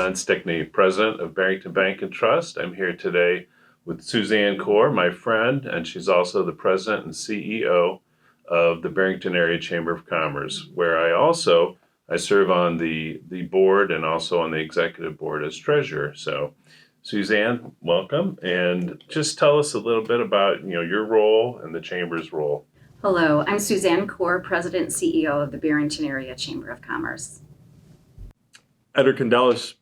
John Stickney, President of Barrington Bank and Trust. I'm here today with Suzanne Corr, my friend, and she's also the President and CEO of the Barrington Area Chamber of Commerce, where I serve on the board and also on the executive board as treasurer. So, Suzanne, welcome, and just tell us a little bit about your role and the chamber's role. Hello, I'm Suzanne Corr, President and CEO of the Barrington Area Chamber of Commerce. Edgar Candelas,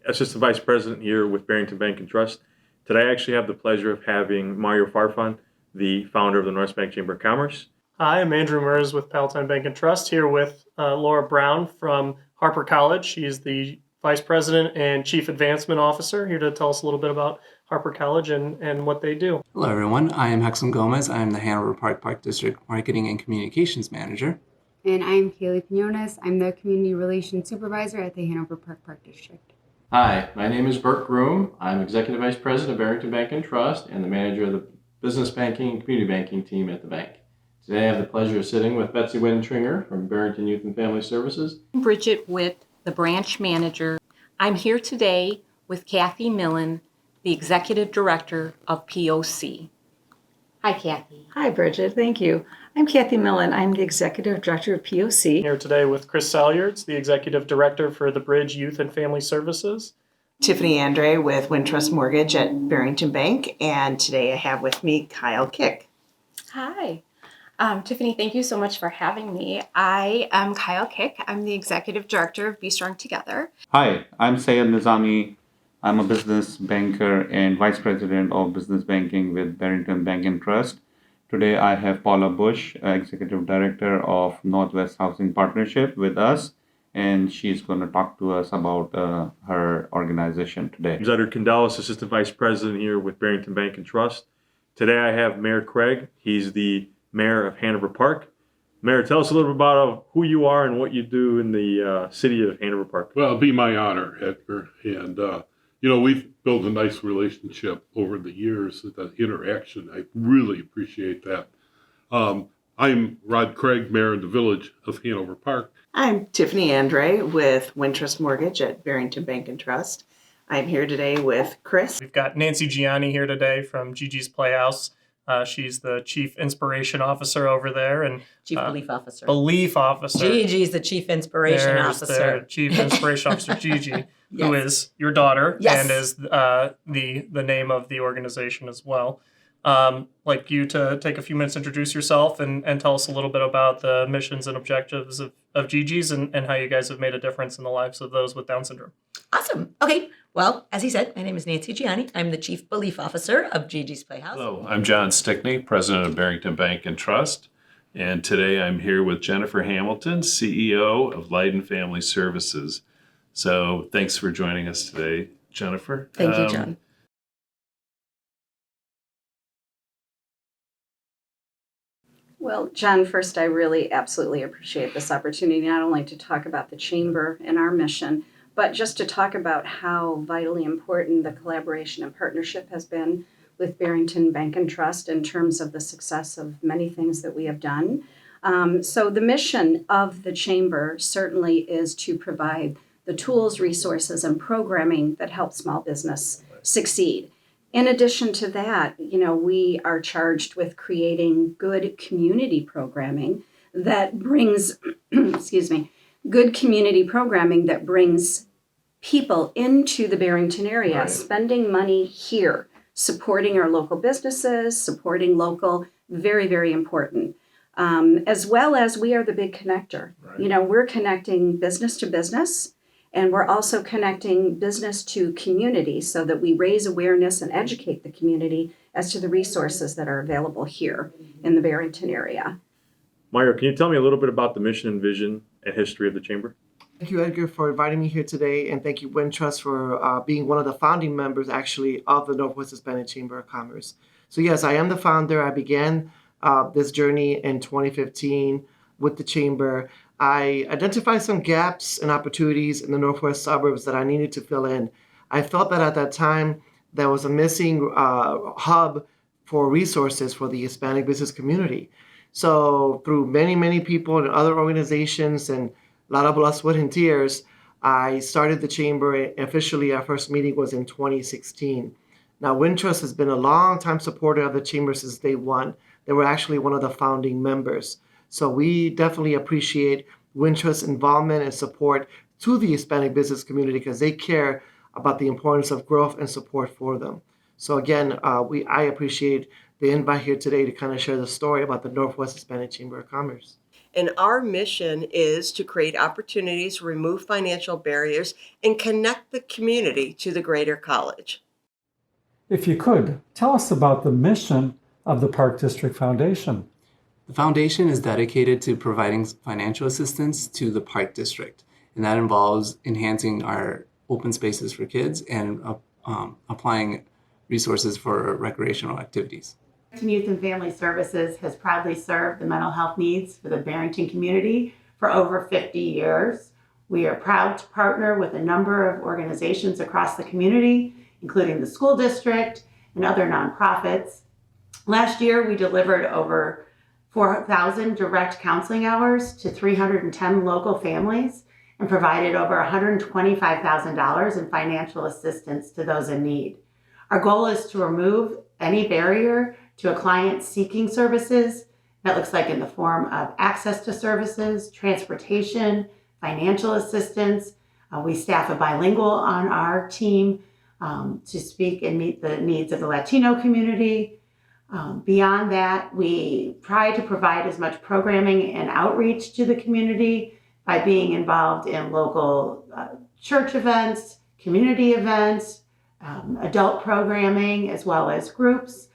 Assistant Vice President here with Barrington Bank and Trust. Today I actually have the pleasure of having Mario Farfan, the founder of the North Bank Chamber of Commerce. Hi, I'm Andrew Mers with Palatine Bank and Trust, here with Laura Brown from Harper College. She's the Vice President and Chief Advancement Officer, here to tell us a little bit about Harper College and what they do. Hello everyone, I am Hexam Gomez. I am the Hanover Park District Marketing and Communications Manager. And I'm Kaleigh Pinones. I'm the Community Relations Supervisor at the Hanover Park District. Hi, my name is Bert Groom. I'm Executive Vice President of Barrington Bank and Trust and the manager of the Business Banking and Community Banking team at the bank. Today I have the pleasure of sitting with Betsy Wintringer from Barrington Youth and Family Services. Bridget Witt, the branch manager. I'm here today with Kathy Millin, the Executive Director of POC. Hi, Kathy. Hi, Bridget. Thank you. I'm Kathy Millin. I'm the Executive Director of POC. Here today with Kris Salyards, the Executive Director for the Bridge Youth and Family Services. Tiffany Andre with Wintrust Mortgage at Barrington Bank, and today I have with me Kyle Kick. Hi. Tiffany, thank you so much for having me. I am Kyle Kick. I'm the Executive Director of Be Strong Together. Hi, I'm Sayed Nizami. I'm a business banker and Vice President of Business Banking with Barrington Bank and Trust. Today I have Paula Bush, Executive Director of Northwest Housing Partnership with us, and she's going to talk to us about her organization today. I'm Edgar Candelas, Assistant Vice President here with Barrington Bank and Trust. Today I have Mayor Craig. He's the Mayor of Hanover Park. Mayor, tell us a little bit about who you are and what you do in the city of Hanover Park. Well, it'd be my honor, Edgar. And, we've built a nice relationship over the years, the interaction. I really appreciate that. I'm Rod Craig, Mayor of the Village of Hanover Park. I'm Tiffany Andre with Wintrust Mortgage at Barrington Bank and Trust. I'm here today with Kris. We've got Nancy Gianni here today from Gigi's Playhouse. She's the Chief Inspiration Officer over there. And Chief Belief Officer. Belief Officer. Gigi's the Chief Inspiration Officer. Their Chief Inspiration Officer, Gigi, yes. Who is your daughter, yes. And is the name of the organization as well. Like you to take a few minutes to introduce yourself and tell us a little bit about the missions and objectives of Gigi's and how you guys have made a difference in the lives of those with Down syndrome. Awesome. Okay. Well, as he said, my name is Nancy Gianni. I'm the Chief Belief Officer of Gigi's Playhouse. Hello, I'm John Stickney, President of Barrington Bank and Trust. And today I'm here with Jennifer Hamilton, CEO of Leyden Family Services. So thanks for joining us today, Jennifer. Thank you, John. Well, John, first, I really absolutely appreciate this opportunity, not only to talk about the Chamber and our mission, but just to talk about how vitally important the collaboration and partnership has been with Barrington Bank and Trust in terms of the success of many things that we have done. So the mission of the Chamber certainly is to provide the tools, resources, and programming that help small business succeed. In addition to that, we are charged with creating good community programming that brings, good community programming that brings people into the Barrington area, right. Spending money here, supporting our local businesses, supporting local, very, very important. As well as we are the big connector. Right. We're connecting business to business, and we're also connecting business to community so that we raise awareness and educate the community as to the resources that are available here in the Barrington area. Mario, can you tell me a little bit about the mission and vision and history of the Chamber? Thank you, Edgar, for inviting me here today, and thank you, Wintrust, for being one of the founding members, actually, of the Northwest Hispanic Chamber of Commerce. So yes, I am the founder. I began this journey in 2015 with the Chamber. I identified some gaps and opportunities in the Northwest suburbs that I needed to fill in. I felt that at that time, there was a missing hub for resources for the Hispanic business community. So through many, many people and other organizations and a lot of blood, sweat, and tears, I started the chamber officially. Our first meeting was in 2016. Now, Wintrust has been a long time supporter of the chamber since day one. They were actually one of the founding members. So we definitely appreciate Wintrust's involvement and support to the Hispanic business community because they care about the importance of growth and support for them. So again, I appreciate the invite here today to kind of share the story about the Northwest Hispanic Chamber of Commerce. And our mission is to create opportunities, remove financial barriers, and connect the community to the greater college. If you could, tell us about the mission of the Park District Foundation. The foundation is dedicated to providing financial assistance to the Park District, and that involves enhancing our open spaces for kids and applying resources for recreational activities. Youth and Family Services has proudly served the mental health needs for the Barrington community for over 50 years. We are proud to partner with a number of organizations across the community, including the school district and other nonprofits. Last year, we delivered over 4,000 direct counseling hours to 310 local families and provided over $125,000 in financial assistance to those in need. Our goal is to remove any barrier to a client seeking services. That looks like in the form of access to services, transportation, financial assistance. We staff a bilingual on our team to speak and meet the needs of the Latino community. Beyond that, we try to provide as much programming and outreach to the community by being involved in local church events, community events, adult programming, as well as groups.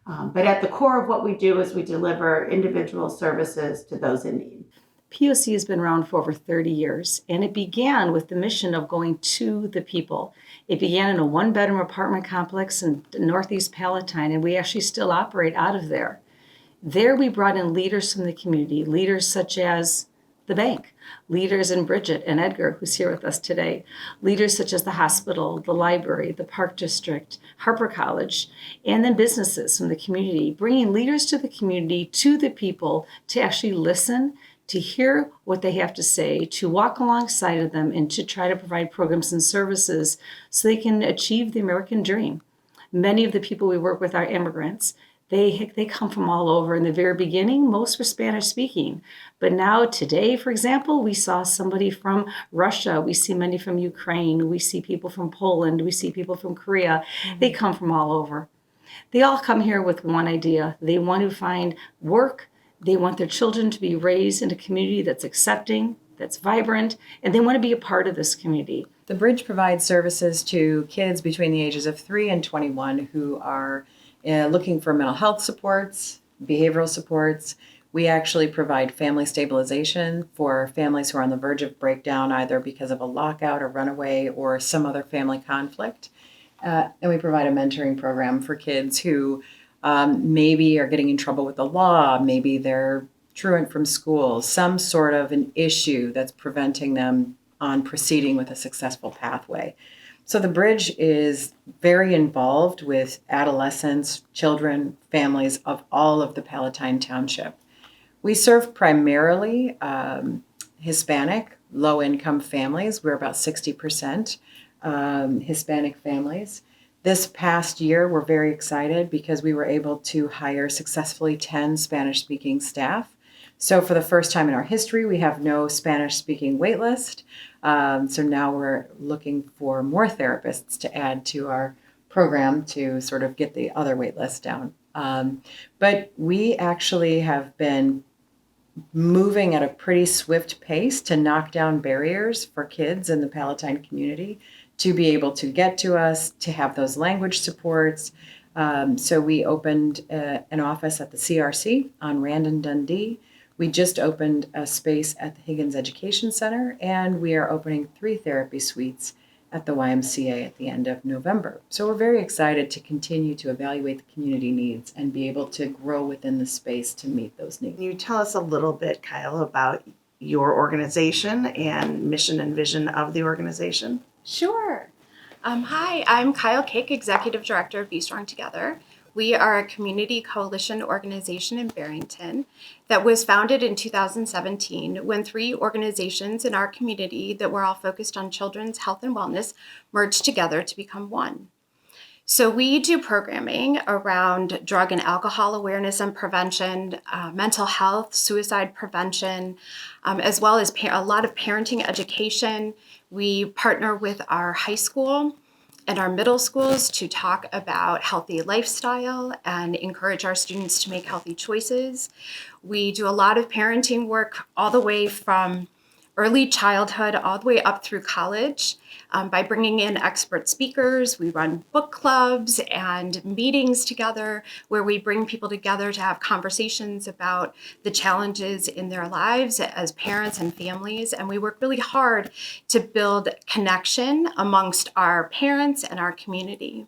But at the core of what we do is we deliver individual services to those in need. POC has been around for over 30 years, and it began with the mission of going to the people. It began in a one-bedroom apartment complex in Northeast Palatine, and we actually still operate out of there. There we brought in leaders from the community, leaders such as the bank, leaders in Bridget and Edgar, who's here with us today, leaders such as the hospital, the library, the Park District, Harper College, and then businesses from the community, bringing leaders to the community, to the people, to actually listen, to hear what they have to say, to walk alongside of them, and to try to provide programs and services so they can achieve the American dream. Many of the people we work with are immigrants. They come from all over. In the very beginning, most were Spanish speaking. But now today, for example, we saw somebody from Russia. We see many from Ukraine. We see people from Poland. We see people from Korea. They come from all over. They all come here with one idea. They want to find work. They want their children to be raised in a community that's accepting, that's vibrant, and they want to be a part of this community. The Bridge provides services to kids between the ages of 3 and 21 who are looking for mental health supports, behavioral supports. We actually provide family stabilization for families who are on the verge of breakdown, either because of a lockout, a runaway, or some other family conflict. And we provide a mentoring program for kids who maybe are getting in trouble with the law, maybe they're truant from school, some sort of an issue that's preventing them on proceeding with a successful pathway. So the Bridge is very involved with adolescents, children, families of all of the Palatine Township. We serve primarily Hispanic, low-income families. We're about 60% Hispanic families. This past year, we're very excited because we were able to hire successfully 10 Spanish-speaking staff. So for the first time in our history, we have no Spanish-speaking wait list. So now we're looking for more therapists to add to our program to sort of get the other wait list down. But we actually have been moving at a pretty swift pace to knock down barriers for kids in the Palatine community to be able to get to us, to have those language supports. So we opened an office at the CRC on Rand and Dundee. We just opened a space at the Higgins Education Center, and we are opening 3 therapy suites at the YMCA at the end of November. So we're very excited to continue to evaluate the community needs and be able to grow within the space to meet those needs. Can you tell us a little bit, Kyle, about your organization and mission and vision of the organization? Sure. Hi, I'm Kyle Kick, Executive Director of Be Strong Together. We are a community coalition organization in Barrington that was founded in 2017 when 3 organizations in our community that were all focused on children's health and wellness merged together to become one. So we do programming around drug and alcohol awareness and prevention, mental health, suicide prevention, as well as a lot of parenting education. We partner with our high school and our middle schools to talk about healthy lifestyle and encourage our students to make healthy choices. We do a lot of parenting work all the way from early childhood all the way up through college by bringing in expert speakers. We run book clubs and meetings together where we bring people together to have conversations about the challenges in their lives as parents and families. And we work really hard to build connection amongst our parents and our community.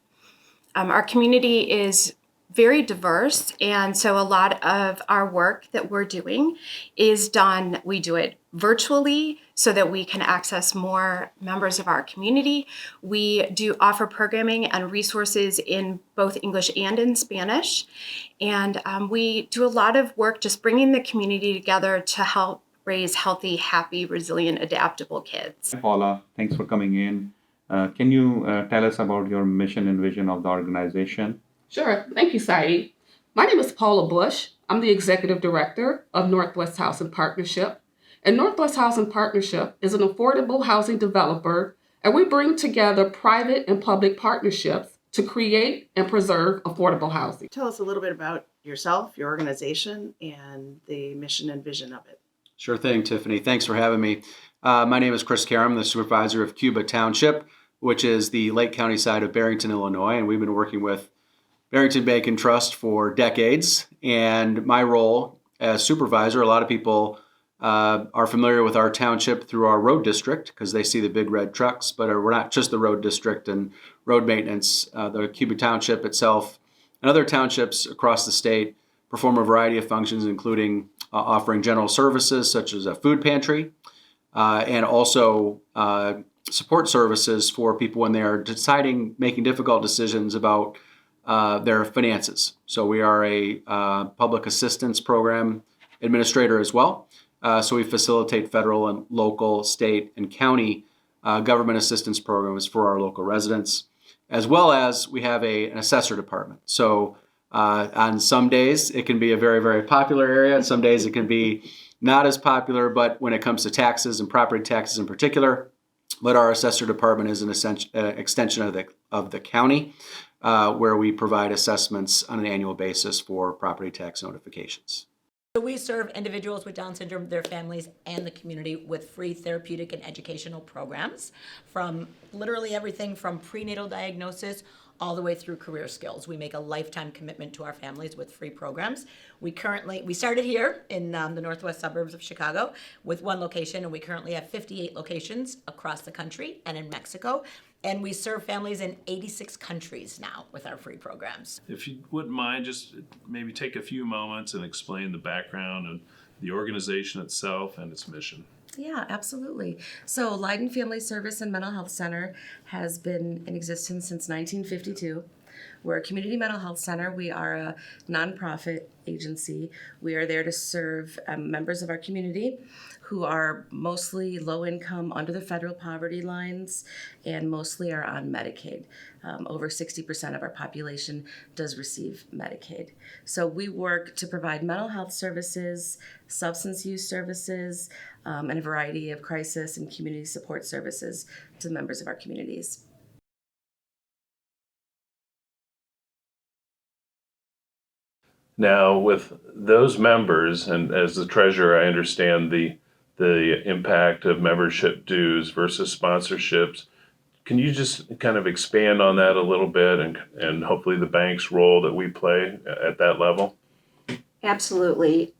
Our community is very diverse, and so a lot of our work that we're doing is done, we do it virtually so that we can access more members of our community. We do offer programming and resources in both English and in Spanish, and we do a lot of work just bringing the community together to help raise healthy, happy, resilient, adaptable kids. Paula, thanks for coming in. Can you tell us about your mission and vision of the organization? Sure. Thank you, Saeed. My name is Paula Bush. I'm the Executive Director of Northwest Housing Partnership. And Northwest Housing Partnership is an affordable housing developer, and we bring together private and public partnerships to create and preserve affordable housing. Tell us a little bit about yourself, your organization, and the mission and vision of it. Sure thing, Tiffany. Thanks for having me. My name is Kris, I'm the Supervisor of Cuba Township, which is the Lake County side of Barrington, Illinois, and we've been working with Barrington Bank and Trust for decades. And my role as supervisor, a lot of people are familiar with our township through our road district because they see the big red trucks, but we're not just the road district and road maintenance. The Cuba Township itself and other townships across the state perform a variety of functions, including offering general services such as a food pantry and also support services for people when they are making difficult decisions about their finances. So we are a public assistance program administrator as well. So we facilitate federal and local, state, and county government assistance programs for our local residents, as well as we have an assessor department. So on some days it can be a very, very popular area, and some days it can be not as popular, but when it comes to taxes and property taxes in particular, but our assessor department is an extension of the county. Where we provide assessments on an annual basis for property tax notifications. So we serve individuals with Down syndrome, their families, and the community with free therapeutic and educational programs from literally everything from prenatal diagnosis all the way through career skills. We make a lifetime commitment to our families with free programs. We started here in the northwest suburbs of Chicago with one location, and we currently have 58 locations across the country and in Mexico. And we serve families in 86 countries now with our free programs. If you wouldn't mind, just maybe take a few moments and explain the background and the organization itself and its mission. Yeah, absolutely. So Leyden Family Service and Mental Health Center has been in existence since 1952. We're a community mental health center. We are a nonprofit agency. We are there to serve members of our community who are mostly low income, under the federal poverty lines, and mostly are on Medicaid. Over 60% of our population does receive Medicaid. So we work to provide mental health services, substance use services, and a variety of crisis and community support services to members of our communities. Now, with those members, and as the treasurer, I understand the impact of membership dues versus sponsorships. Can you just kind of expand on that a little bit and hopefully the bank's role that we play at that level? Absolutely.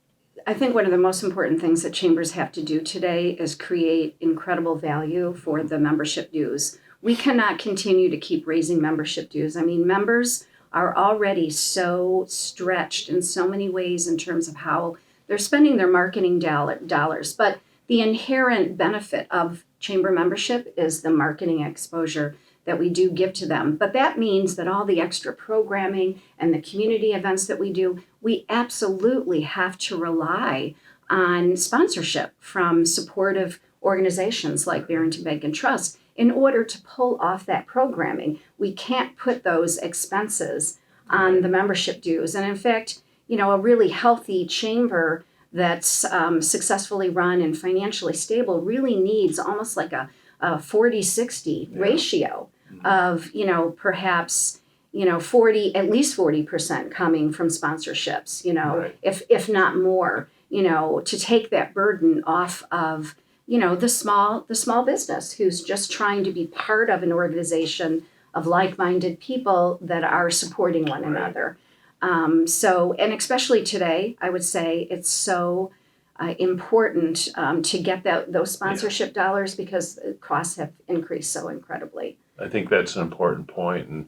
I think one of the most important things that chambers have to do today is create incredible value for the membership dues. We cannot continue to keep raising membership dues. I mean, members are already so stretched in so many ways in terms of how they're spending their marketing dollars. But the inherent benefit of chamber membership is the marketing exposure that we do give to them. But that means that all the extra programming and the community events that we do, we absolutely have to rely on sponsorship from supportive organizations like Barrington Bank and Trust in order to pull off that programming. We can't put those expenses on the membership dues. And in fact, a really healthy chamber that's successfully run and financially stable really needs almost like a 40-60 ratio of, perhaps, 40, at least 40% coming from sponsorships, if not more, to take that burden off of, the small business who's just trying to be part of an organization of like-minded people that are supporting one another. And especially today, I would say it's so important to get those sponsorship dollars because costs have increased so incredibly. I think that's an important point, and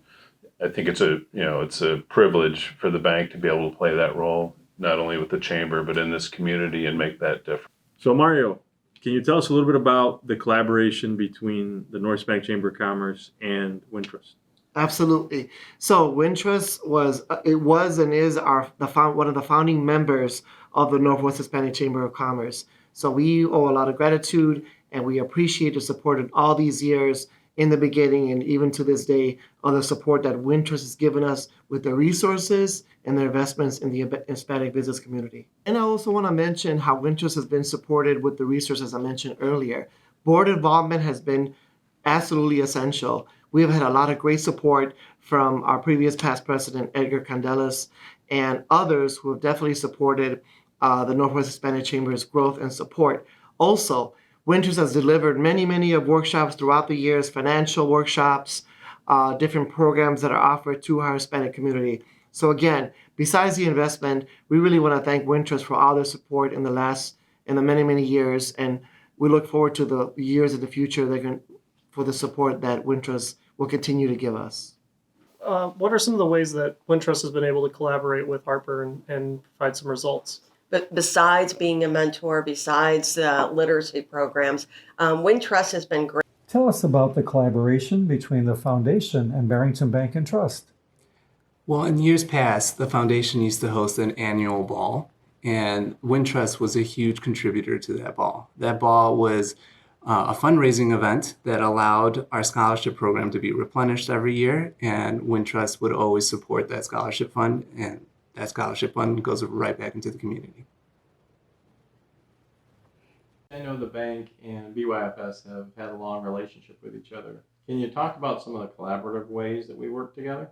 I think it's a privilege for the bank to be able to play that role, not only with the chamber but in this community, and make that difference. So Mario, can you tell us a little bit about the collaboration between the North Hispanic Chamber of Commerce and Wintrust? Absolutely. So Wintrust was and is one of the founding members of the Northwest Hispanic Chamber of Commerce. So we owe a lot of gratitude, and we appreciate the support in all these years in the beginning and even to this day on the support that Wintrust has given us with the resources and their investments in the Hispanic business community. And I also want to mention how Wintrust has been supported with the resources I mentioned earlier. Board involvement has been absolutely essential. We have had a lot of great support from our previous past president, Edgar Candelas, and others who have definitely supported the Northwest Hispanic Chamber's growth and support. Also, Wintrust has delivered many of workshops throughout the years, financial workshops, different programs that are offered to our Hispanic community. So again, besides the investment, we really want to thank Wintrust for all their support in the many years, and we look forward to the years in the future for the support that Wintrust will continue to give us. What are some of the ways that Wintrust has been able to collaborate with Harper and provide some results? But besides being a mentor, besides literacy programs, Wintrust has been great. Tell us about the collaboration between the foundation and Barrington Bank and Trust. Well, in years past, the foundation used to host an annual ball, and Wintrust was a huge contributor to that ball. That ball was a fundraising event that allowed our scholarship program to be replenished every year, and Wintrust would always support that scholarship fund, and that scholarship fund goes right back into the community. I know the bank and BYFS have had a long relationship with each other. Can you talk about some of the collaborative ways that we work together?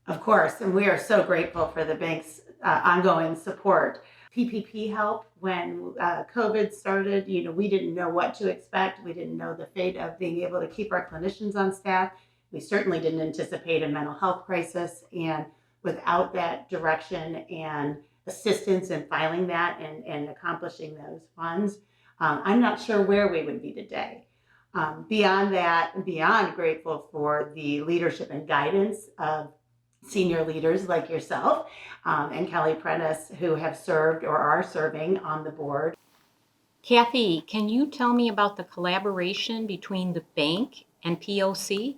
Of course, and we are so grateful for the bank's ongoing support. PPP help when COVID started, we didn't know what to expect. We didn't know the fate of being able to keep our clinicians on staff. We certainly didn't anticipate a mental health crisis, and without that direction and assistance in filing that and accomplishing those funds, I'm not sure where we would be today. Beyond that, beyond grateful for the leadership and guidance of senior leaders like yourself and Kelly Prentice, who have served or are serving on the board. Kathy, can you tell me about the collaboration between the bank and POC?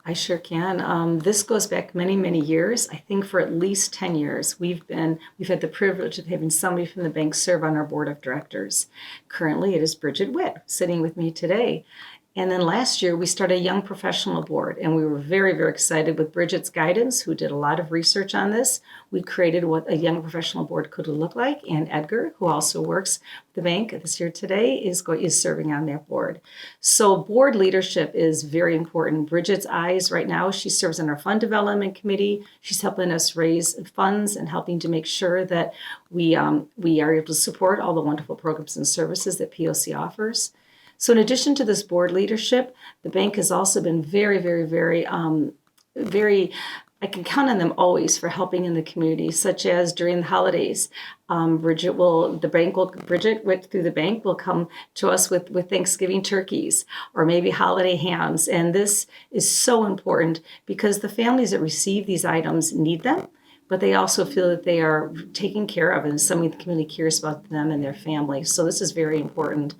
I sure can. This goes back many years. I think for at least 10 years, we've had the privilege of having somebody from the bank serve on our board of directors. Currently, it is Bridget Witt sitting with me today. And then last year, we started a young professional board, and we were very excited with Bridget's guidance, who did a lot of research on this. We created what a young professional board could look like, and Edgar, who also works with the bank this year today, is serving on that board. So board leadership is very important. Bridget's eyes right now, she serves on our fund development committee. She's helping us raise funds and helping to make sure that we are able to support all the wonderful programs and services that POC offers. So in addition to this board leadership, the bank has also been very, I can count on them always for helping in the community, such as during the holidays. Bridget through the bank will come to us with Thanksgiving turkeys or maybe holiday hams. And this is so important because the families that receive these items need them, but they also feel that they are taken care of and somebody in the community cares about them and their family. So this is very important.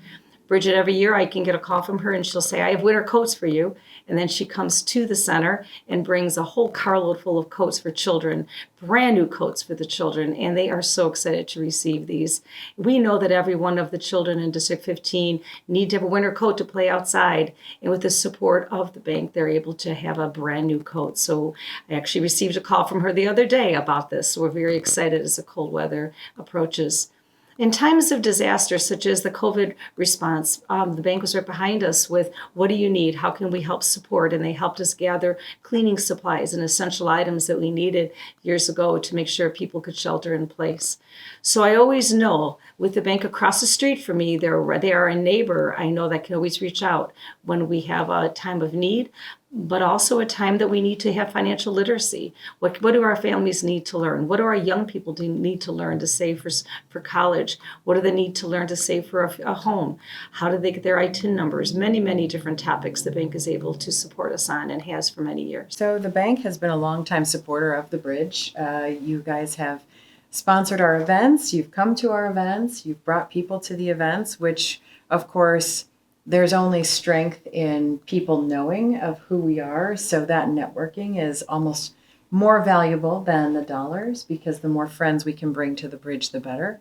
Bridget, every year I can get a call from her and she'll say, I have winter coats for you. And then she comes to the center and brings a whole carload full of coats for children, brand new coats for the children. And they are so excited to receive these. We know that every one of the children in District 15 need to have a winter coat to play outside. And with the support of the bank, they're able to have a brand new coat. So I actually received a call from her the other day about this. So we're very excited as the cold weather approaches. In times of disaster, such as the COVID response, the bank was right behind us with, what do you need? How can we help support? And they helped us gather cleaning supplies and essential items that we needed years ago to make sure people could shelter in place. So I always know with the bank across the street from me, they are a neighbor I know that can always reach out when we have a time of need, but also a time that we need to have financial literacy. What do our families need to learn? What do our young people need to learn to save for college? What do they need to learn to save for a home? How do they get their ITIN numbers? Many, many different topics the bank is able to support us on and has for many years. So the bank has been a longtime supporter of the bridge. You guys have sponsored our events. You've come to our events. You've brought people to the events, which, of course, there's only strength in people knowing of who we are. So that networking is almost more valuable than the dollars, because the more friends we can bring to the bridge, the better.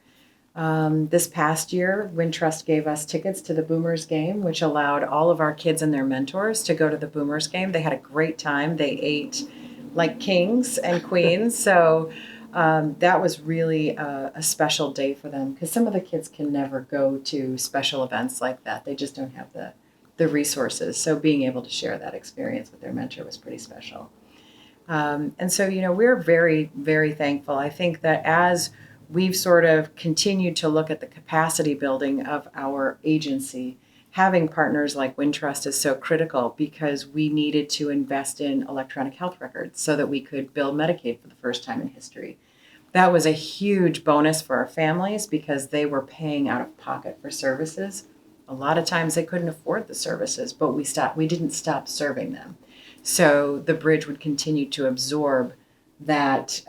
This past year, Wintrust gave us tickets to the Boomers game, which allowed all of our kids and their mentors to go to the Boomers game. They had a great time. They ate like kings and queens. So that was really a special day for them, because some of the kids can never go to special events like that. They just don't have the resources. So being able to share that experience with their mentor was pretty special. And so, we're very, very thankful. I think that as we've sort of continued to look at the capacity building of our agency, having partners like Wintrust is so critical, because we needed to invest in electronic health records so that we could bill Medicaid for the first time in history. That was a huge bonus for our families, because they were paying out of pocket for services. A lot of times they couldn't afford the services, but we didn't stop serving them. So the bridge would continue to absorb that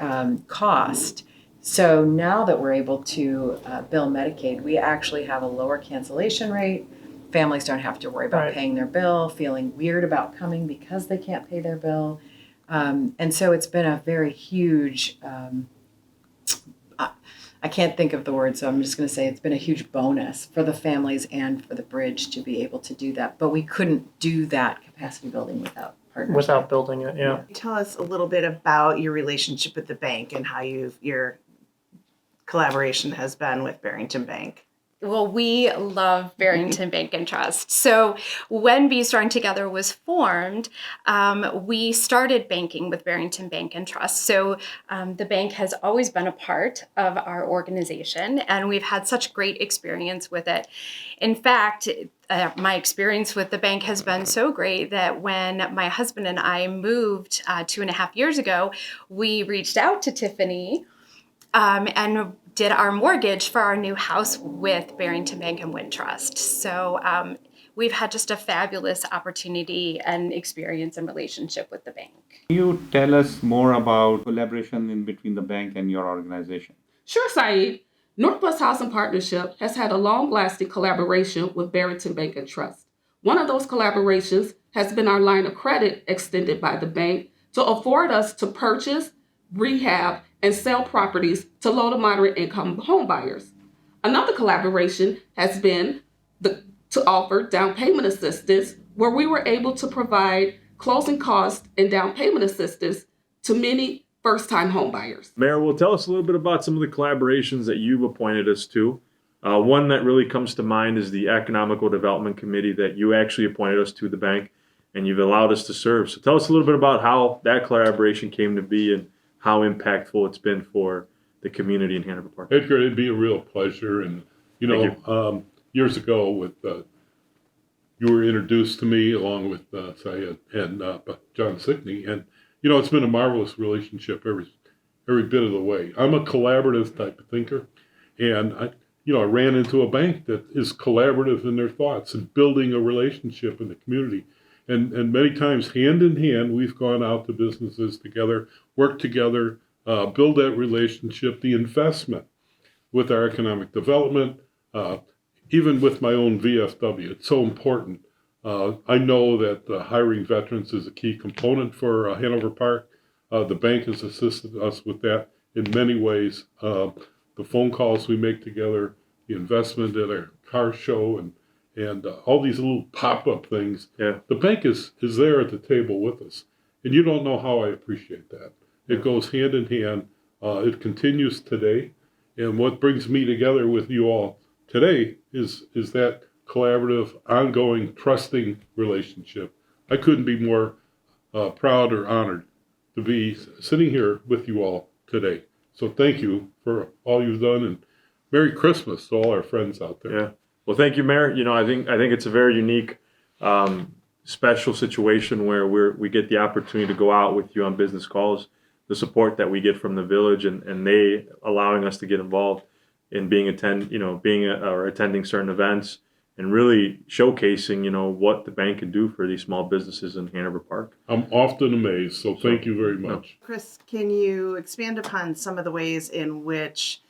cost. So now that we're able to bill Medicaid, we actually have a lower cancellation rate. Families don't have to worry about paying their bill, feeling weird about coming because they can't pay their bill. And so it's been a very huge, I can't think of the word, so I'm just going to say it's been a huge bonus for the families and for the bridge to be able to do that. But we couldn't do that capacity building without partners. Without building it, yeah. Tell us a little bit about your relationship with the bank and how your collaboration has been with Barrington Bank. Well, we love Barrington Bank and Trust. So when Be Strong Together was formed, we started banking with Barrington Bank and Trust. So the bank has always been a part of our organization, and we've had such great experience with it. In fact, my experience with the bank has been so great that when my husband and I moved 2.5 years ago, we reached out to Tiffany and did our mortgage for our new house with Barrington Bank and Wintrust. So we've had just a fabulous opportunity and experience and relationship with the bank. Can you tell us more about collaboration in between the bank and your organization? Sure, Saeed. Northwest Housing Partnership has had a long-lasting collaboration with Barrington Bank and Trust. One of those collaborations has been our line of credit extended by the bank to afford us to purchase, rehab, and sell properties to low to moderate income home buyers. Another collaboration has been to offer down payment assistance, where we were able to provide closing costs and down payment assistance to many first-time home buyers. Mayor, will tell us a little bit about some of the collaborations that you've appointed us to. One that really comes to mind is the Economical Development Committee that you actually appointed us to the bank, and you've allowed us to serve. So tell us a little bit about how that collaboration came to be and how impactful it's been for the community in Hanover Park. Edgar, it'd be a real pleasure. And, years ago with you were introduced to me along with Syed and John Sickney. And, it's been a marvelous relationship every bit of the way. I'm a collaborative type of thinker. And, I ran into a bank that is collaborative in their thoughts and building a relationship in the community. And many times, hand in hand, we've gone out to businesses together, worked together, build that relationship, the investment with our economic development, even with my own VFW, it's so important. I know that hiring veterans is a key component for Hanover Park. The bank has assisted us with that in many ways. The phone calls we make together, the investment at a car show, and all these little pop-up things. Yeah. The bank is there at the table with us. And you don't know how I appreciate that. It goes hand in hand. It continues today. And what brings me together with you all today is that collaborative, ongoing, trusting relationship. I couldn't be more proud or honored to be sitting here with you all today. So thank you for all you've done, and Merry Christmas to all our friends out there. Yeah. Well, thank you, Mayor. You know, I think it's a very unique, special situation where we get the opportunity to go out with you on business calls, the support that we get from the village, and they allowing us to get involved in attending certain events and really showcasing, what the bank can do for these small businesses in Hanover Park. I'm often amazed, so thank you very much. Kris, can you expand upon some of the ways in which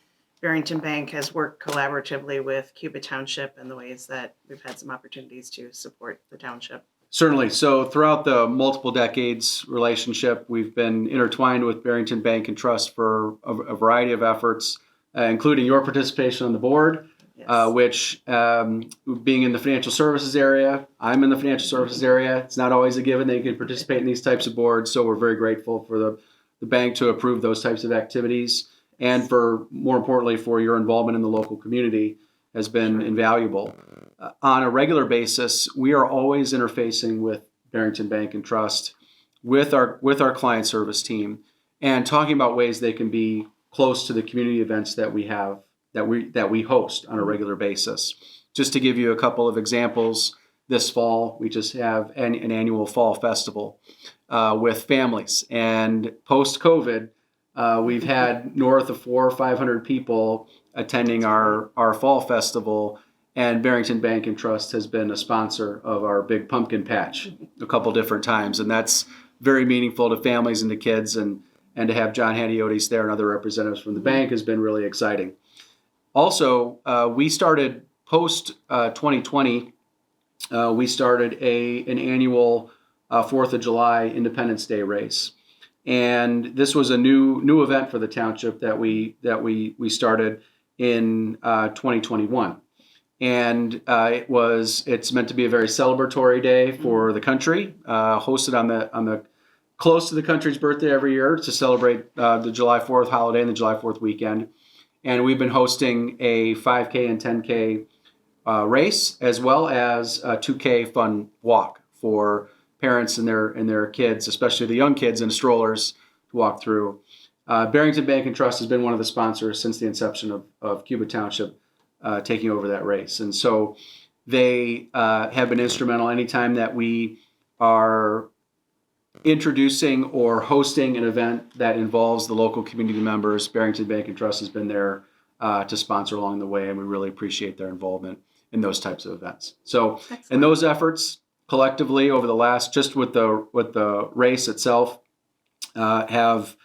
Barrington Bank has worked collaboratively with Cuba Township and the ways that we've had some opportunities to support the township? Certainly. So throughout the multiple decades relationship, we've been intertwined with Barrington Bank and Trust for a variety of efforts, including your participation on the board, which being in the financial services area, I'm in the financial services area. It's not always a given that you can participate in these types of boards. So we're very grateful for the bank to approve those types of activities. And for, more importantly, for your involvement in the local community has been invaluable. On a regular basis, we are always interfacing with Barrington Bank and Trust, with our client service team, and talking about ways they can be close to the community events that we have, that we host on a regular basis. Just to give you a couple of examples, this fall we just have an annual fall festival with families, and post-COVID, we've had north of 400 or 500 people attending our fall festival, and Barrington Bank and Trust has been a sponsor of our big pumpkin patch a couple different times, and that's very meaningful to families and to kids, and to have John Hadiotis there and other representatives from the bank has been really exciting. Also, we started post 2020. We started an annual 4th of July Independence Day race. And this was a new event for the township that we started in 2021, and it's meant to be a very celebratory day for the country, hosted on the close to the country's birthday every year to celebrate the July 4th holiday and the July 4th weekend. And we've been hosting a 5K and 10K race, as well as a 2K fun walk for parents and their kids, especially the young kids in strollers, to walk through. Barrington Bank and Trust has been one of the sponsors since the inception of Cuba Township taking over that race. And so they have been instrumental anytime that we are introducing or hosting an event that involves the local community members. Barrington Bank and Trust has been there to sponsor along the way, and we really appreciate their involvement in those types of events. So, and those efforts collectively over the last, just with the race itself, have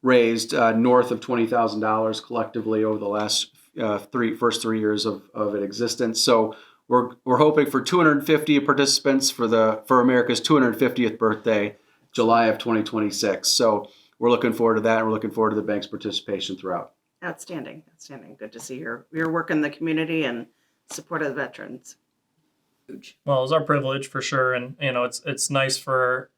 raised north of $20,000 collectively over the last first 3 years of its existence. So we're hoping for 250 participants for America's 250th birthday, July of 2026. So we're looking forward to that, and we're looking forward to the bank's participation throughout. Outstanding. Good to see your work in the community and support of the veterans. Well, it was our privilege for sure, and it's nice for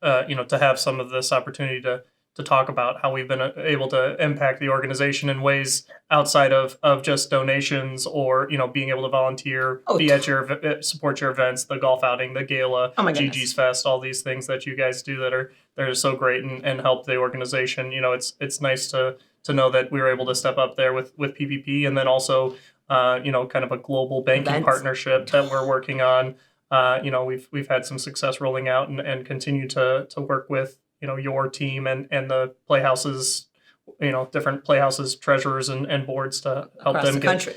to have some of this opportunity to talk about how we've been able to impact the organization in ways outside of just donations or being able to volunteer, be at your support your events, the golf outing, the gala, Gigi's Fest, all these things that you guys do that are so great and help the organization. It's nice to know that we were able to step up there with PPP, and then also kind of a global banking partnership that we're working on. We've had some success rolling out and continue to work with your team and the Playhouses, different Playhouses treasurers and boards to help Across them the country.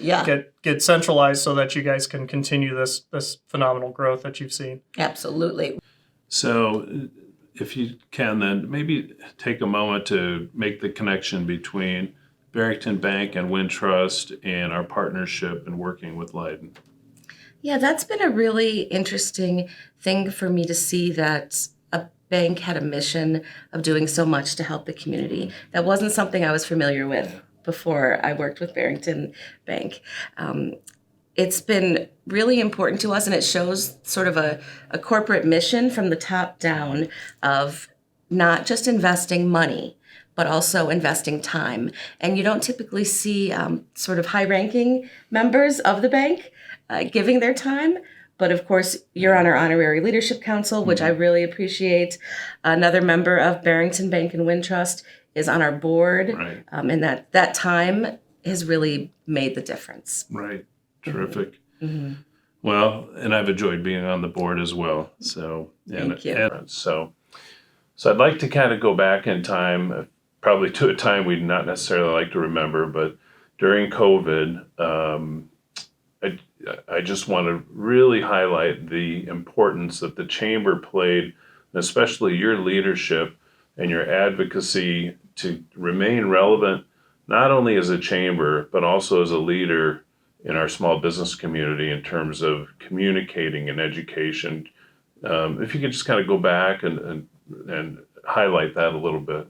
get centralized so that you guys can continue this phenomenal growth that you've seen. Absolutely. So if you can, then maybe take a moment to make the connection between Barrington Bank and Wintrust and our partnership and working with Leyden? Yeah, that's been a really interesting thing for me to see, that a bank had a mission of doing so much to help the community. That wasn't something I was familiar with before I worked with Barrington Bank. It's been really important to us, and it shows sort of a corporate mission from the top down of not just investing money, but also investing time. And you don't typically see sort of high-ranking members of the bank giving their time. But of course, you're on our Honorary Leadership Council, which I really appreciate. Another member of Barrington Bank and Wintrust is on our board. Right. And that time has really made the difference. Right. Terrific. Mm-hmm. Well, and I've enjoyed being on the board as well. So, Thank you. So I'd like to kind of go back in time, probably to a time we'd not necessarily like to remember, but during COVID, I just want to really highlight the importance that the chamber played, and especially your leadership and your advocacy to remain relevant, not only as a chamber, but also as a leader in our small business community in terms of communicating and education. If you could just kind of go back and highlight that a little bit.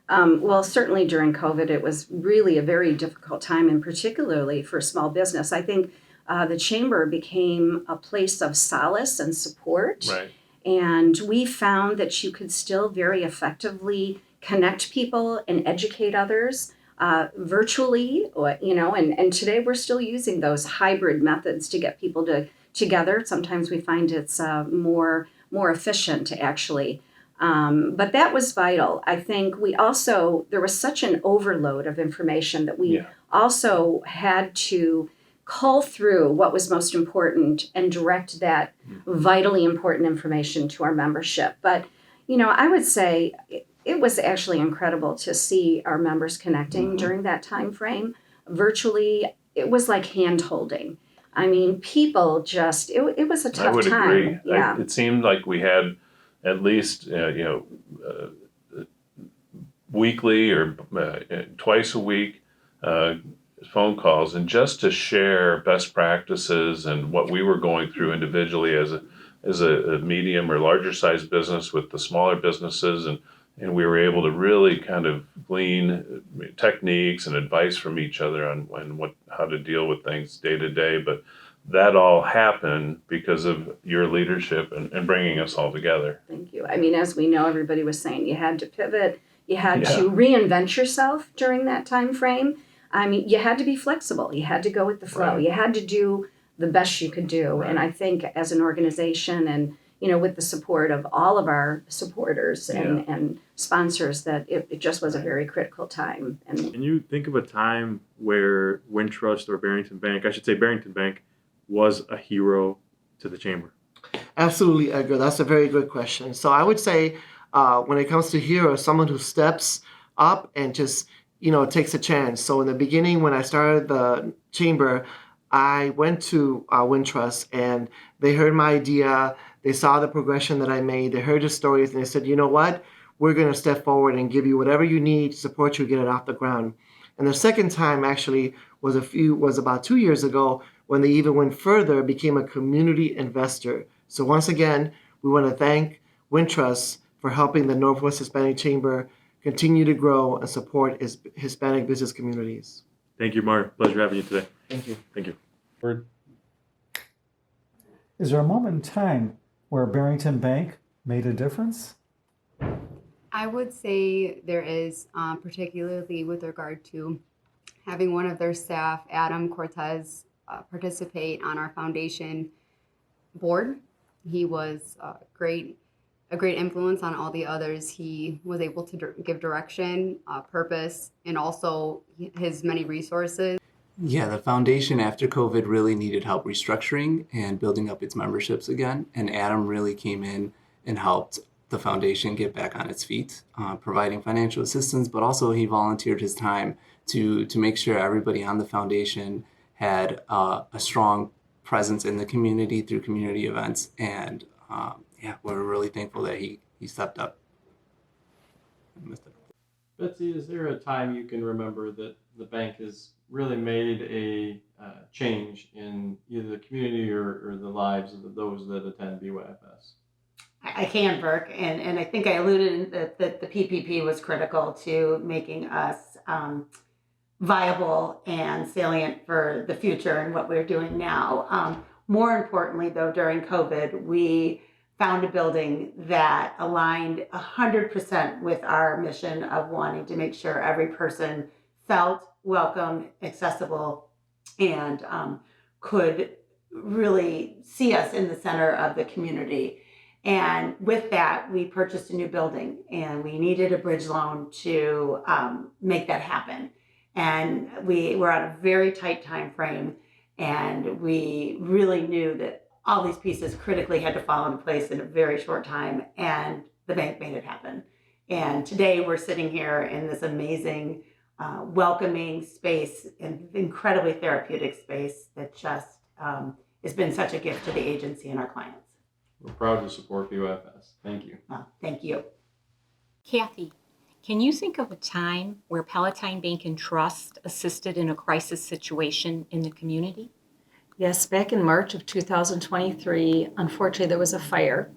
Well, certainly during COVID, it was really a very difficult time, and particularly for small business. I think the chamber became a place of solace and support. Right. And we found that you could still very effectively connect people and educate others virtually, and today we're still using those hybrid methods to get people together. Sometimes we find it's more efficient actually. But that was vital. I think there was such an overload of information that we also had to cull through what was most important and direct that vitally important information to our membership. But, I would say it was actually incredible to see our members connecting during that time frame. Virtually, it was like hand-holding. I mean, people just, it was a tough time. I would agree. Yeah. It seemed like we had at least, weekly or twice a week phone calls, and just to share best practices and what we were going through individually as a medium or larger sized business with the smaller businesses, and we were able to really kind of glean techniques and advice from each other on how to deal with things day to day. But that all happened because of your leadership and bringing us all together. Thank you. I mean, as we know, everybody was saying you had to pivot, you had to reinvent yourself during that time frame. I mean, you had to be flexible. You had to go with the flow. Right. You had to do the best you could do. Right. And I think as an organization and, with the support of all of our supporters and sponsors, that it just was a very critical time. And Can you think of a time where Wintrust or Barrington Bank, I should say Barrington Bank, was a hero to the chamber? Absolutely, Edgar. That's a very good question. So I would say when it comes to hero, someone who steps up and just, takes a chance. So in the beginning, when I started the chamber, I went to Wintrust and they heard my idea. They saw the progression that I made. They heard the stories and they said, you know what? We're going to step forward and give you whatever you need to support you get it off the ground. And the second time actually was about 2 years ago when they even went further, became a community investor. So once again, we want to thank Wintrust for helping the Northwest Hispanic Chamber continue to grow and support Hispanic business communities. Thank you, Mark. Pleasure having you today. Thank you. Thank you. Word. Is there a moment in time where Barrington Bank made a difference? I would say there is, particularly with regard to having one of their staff, Adam Cortez, participate on our foundation board. He was a great influence on all the others. He was able to give direction, purpose, and also his many resources. Yeah, the foundation after COVID really needed help restructuring and building up its memberships again. And Adam really came in and helped the foundation get back on its feet, providing financial assistance, but also he volunteered his time to make sure everybody on the foundation had a strong presence in the community through community events. And we're really thankful that he stepped up. Betsy, is there a time you can remember that the bank has really made a change in either the community or the lives of those that attend BYFS? I can, Burke, and I think I alluded that the PPP was critical to making us viable and salient for the future and what we're doing now. More importantly, though, during COVID, we found a building that aligned 100% with our mission of wanting to make sure every person felt welcome, accessible, and could really see us in the center of the community. And with that, we purchased a new building, and we needed a bridge loan to make that happen. And we were on a very tight time frame, and we really knew that all these pieces critically had to fall into place in a very short time, and the bank made it happen. And today we're sitting here in this amazing, welcoming space, and incredibly therapeutic space that just has been such a gift to the agency and our clients. We're proud to support BYFS. Thank you. Thank you. Kathy, can you think of a time where Palatine Bank and Trust assisted in a crisis situation in the community? Yes, back in March of 2023, unfortunately, there was a fire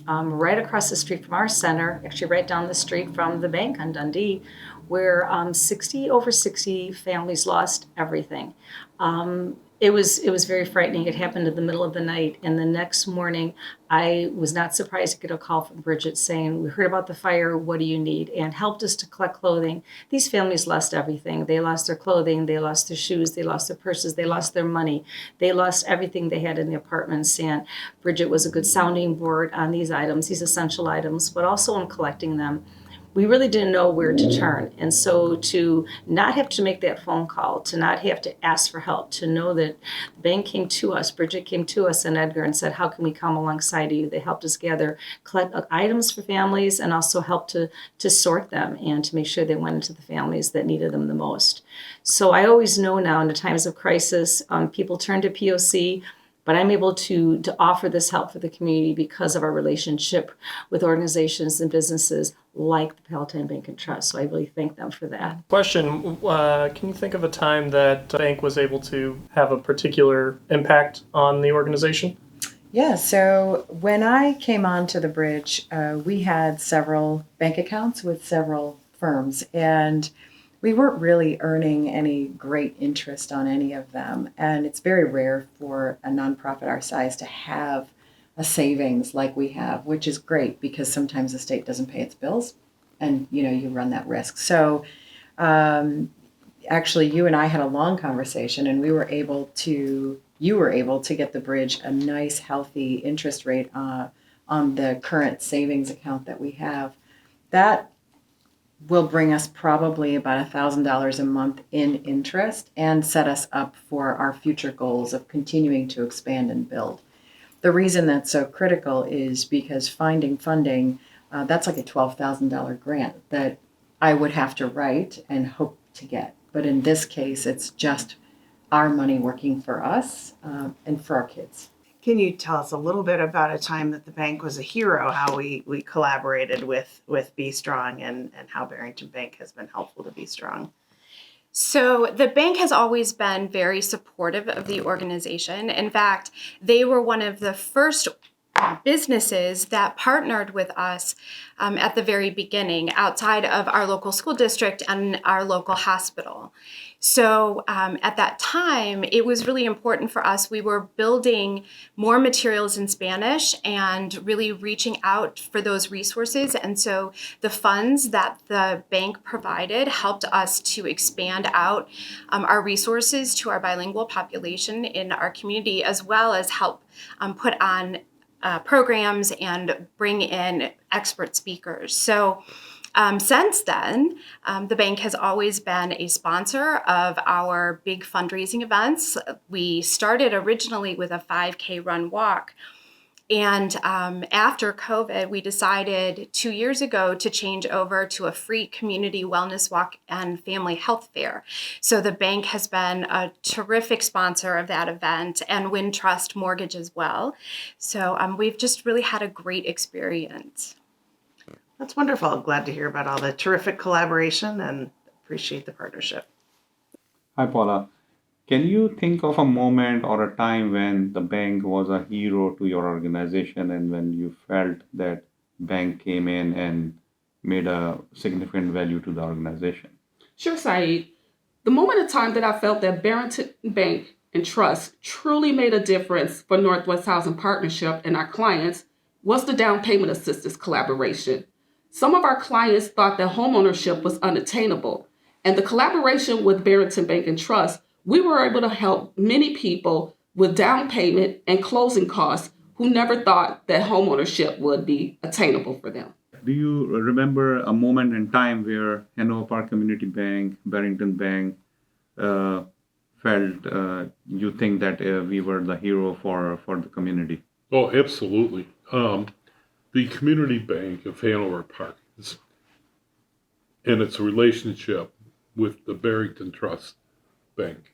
right across the street from our center, actually right down the street from the bank on Dundee, where over 60 families lost everything. It was very frightening. It happened in the middle of the night, and the next morning, I was not surprised to get a call from Bridget saying, "We heard about the fire. What do you need?" and helped us to collect clothing. These families lost everything. They lost their clothing. They lost their shoes. They lost their purses. They lost their money. They lost everything they had in the apartments. And Bridget was a good sounding board on these items, these essential items, but also in collecting them. We really didn't know where to turn. And so to not have to make that phone call, to not have to ask for help, to know that the bank came to us, Bridget came to us and Edgar and said, "How can we come alongside you?" They helped us collect items for families, and also helped to sort them and to make sure they went into the families that needed them the most. So I always know now in the times of crisis, people turn to POC, but I'm able to offer this help for the community because of our relationship with organizations and businesses like the Palatine Bank and Trust. So I really thank them for that. Question, can you think of a time that the bank was able to have a particular impact on the organization? Yeah, so when I came onto the bridge, we had several bank accounts with several firms, and we weren't really earning any great interest on any of them. And it's very rare for a nonprofit our size to have a savings like we have, which is great because sometimes the state doesn't pay its bills and you run that risk. So actually you and I had a long conversation, and you were able to get the bridge a nice healthy interest rate on the current savings account that we have. That will bring us probably about $1,000 a month in interest and set us up for our future goals of continuing to expand and build. The reason that's so critical is because finding funding, that's like a $12,000 grant that I would have to write and hope to get. But in this case, it's just our money working for us and for our kids. Can you tell us a little bit about a time that the bank was a hero, how we collaborated with Be Strong, and how Barrington Bank has been helpful to Be Strong? So the bank has always been very supportive of the organization. In fact, they were one of the first businesses that partnered with us at the very beginning, outside of our local school district and our local hospital. So at that time, it was really important for us. We were building more materials in Spanish and really reaching out for those resources. And so the funds that the bank provided helped us to expand out our resources to our bilingual population in our community, as well as help put on programs and bring in expert speakers. So since then, the bank has always been a sponsor of our big fundraising events. We started originally with a 5K run walk. And after COVID, we decided 2 years ago to change over to a free community wellness walk and family health fair. So the bank has been a terrific sponsor of that event, and Wintrust Mortgage as well. So we've just really had a great experience. That's wonderful. Glad to hear about all the terrific collaboration and appreciate the partnership. Hi, Paula. Can you think of a moment or a time when the bank was a hero to your organization and when you felt that bank came in and made a significant value to the organization? Sure, Saeed. The moment in time that I felt that Barrington Bank and Trust truly made a difference for Northwest Housing Partnership and our clients was the down payment assistance collaboration. Some of our clients thought that homeownership was unattainable, and the collaboration with Barrington Bank and Trust, we were able to help many people with down payment and closing costs who never thought that homeownership would be attainable for them. Do you remember a moment in time where Hanover Park Community Bank, Barrington Bank felt you think that we were the hero for the community? Oh, absolutely. The community bank of Hanover Park and its relationship with the Barrington Trust Bank,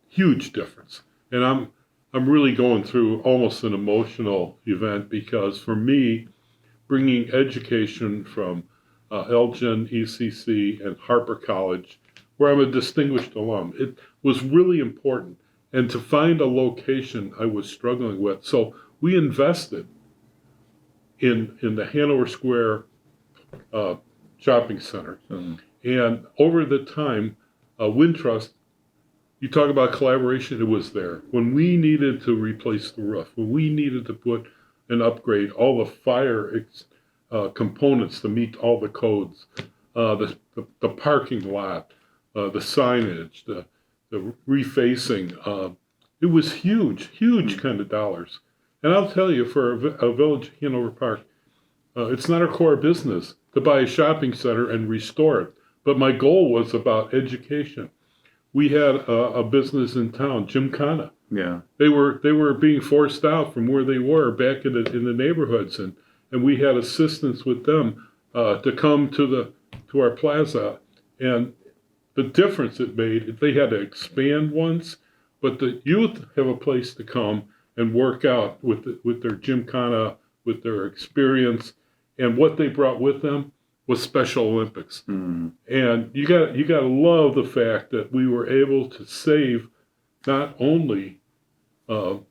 huge difference. And I'm really going through almost an emotional event because for me, bringing education from Elgin, ECC, and Harper College, where I'm a distinguished alum, it was really important. And to find a location I was struggling with. So we invested in the Hanover Square shopping center. And over the time, Wintrust, you talk about collaboration, it was there. When we needed to replace the roof, when we needed to put and upgrade all the fire components to meet all the codes, the parking lot, the signage, the refacing, it was huge kind of dollars. And I'll tell you, for a village, Hanover Park, it's not our core business to buy a shopping center and restore it. But my goal was about education. We had a business in town, Gymkhana. Yeah. They were being forced out from where they were back in the neighborhoods, and we had assistance with them to come to our plaza, and the difference it made. They had to expand once, but the youth have a place to come and work out with their Gymkhana, with their experience, and what they brought with them was Special Olympics. Mm. And you got to love the fact that we were able to save not only the